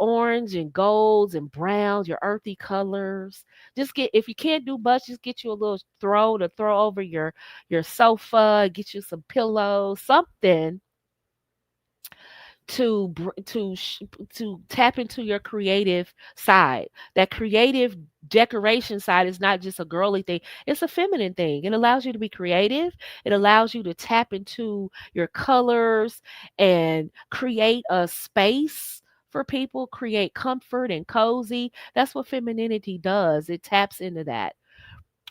orange and golds and browns, your earthy colors. Just get, if you can't do much, just get you a little throw to throw over your sofa. Get you some pillows, something to to tap into your creative side. That creative decoration side is not just a girly thing, it's a feminine thing. It allows you to be creative, it allows you to tap into your colors and create a space for people, create comfort and cozy. That's what femininity does. It taps into that,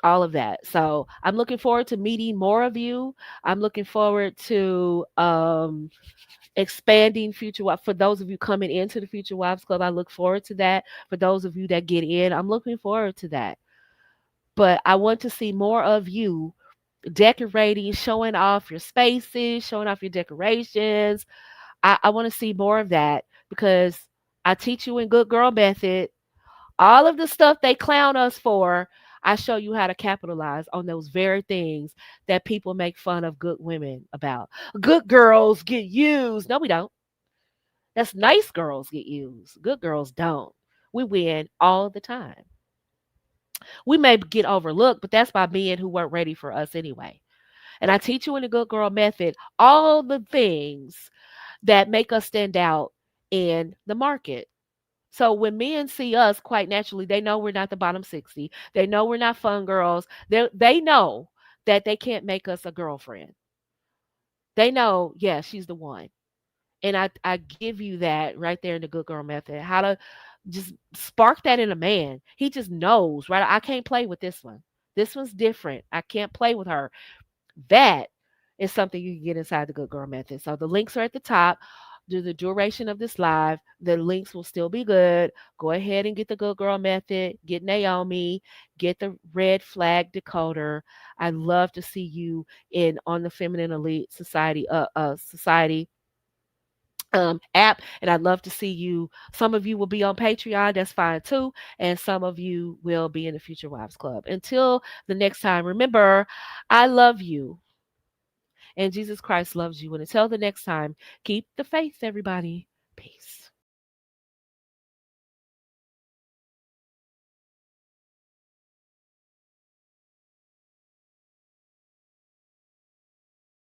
all of that. So I'm looking forward to meeting more of you. I'm looking forward to expanding Future Wives. For those of you coming into the Future Wives Club, I look forward to that. For those of you that get in, I'm looking forward to that. But I want to see more of you decorating, showing off your spaces, showing off your decorations. I want to see more of that because I teach you in Good Girl Method. All of the stuff they clown us for, I show you how to capitalize on those very things that people make fun of good women about. Good girls get used. No, we don't. That's nice girls get used. Good girls don't. We win all the time. We may get overlooked, but that's by men who weren't ready for us anyway. And I teach you in the Good Girl Method all the things that make us stand out in the market. So when men see us, quite naturally, they know we're not the bottom 60. They know we're not fun girls. They know that they can't make us a girlfriend. They know, yeah, she's the one. And I give you that right there in the Good Girl Method. How to just spark that in a man. He just knows, right? I can't play with this one. This one's different. I can't play with her. That is something you can get inside the Good Girl Method. So the links are at the top. Do the duration of this live, the links will still be good. Go ahead and get the Good Girl Method, get Naomi, get the red flag decoder. I'd love to see you in on the Feminine Elite Society app, and I'd love to see you. Some of you will be on Patreon, that's fine too, and some of you will be in the Future Wives Club. Until the next time, remember, I love you and Jesus Christ loves you. And until the next time, keep the faith, everybody. Peace.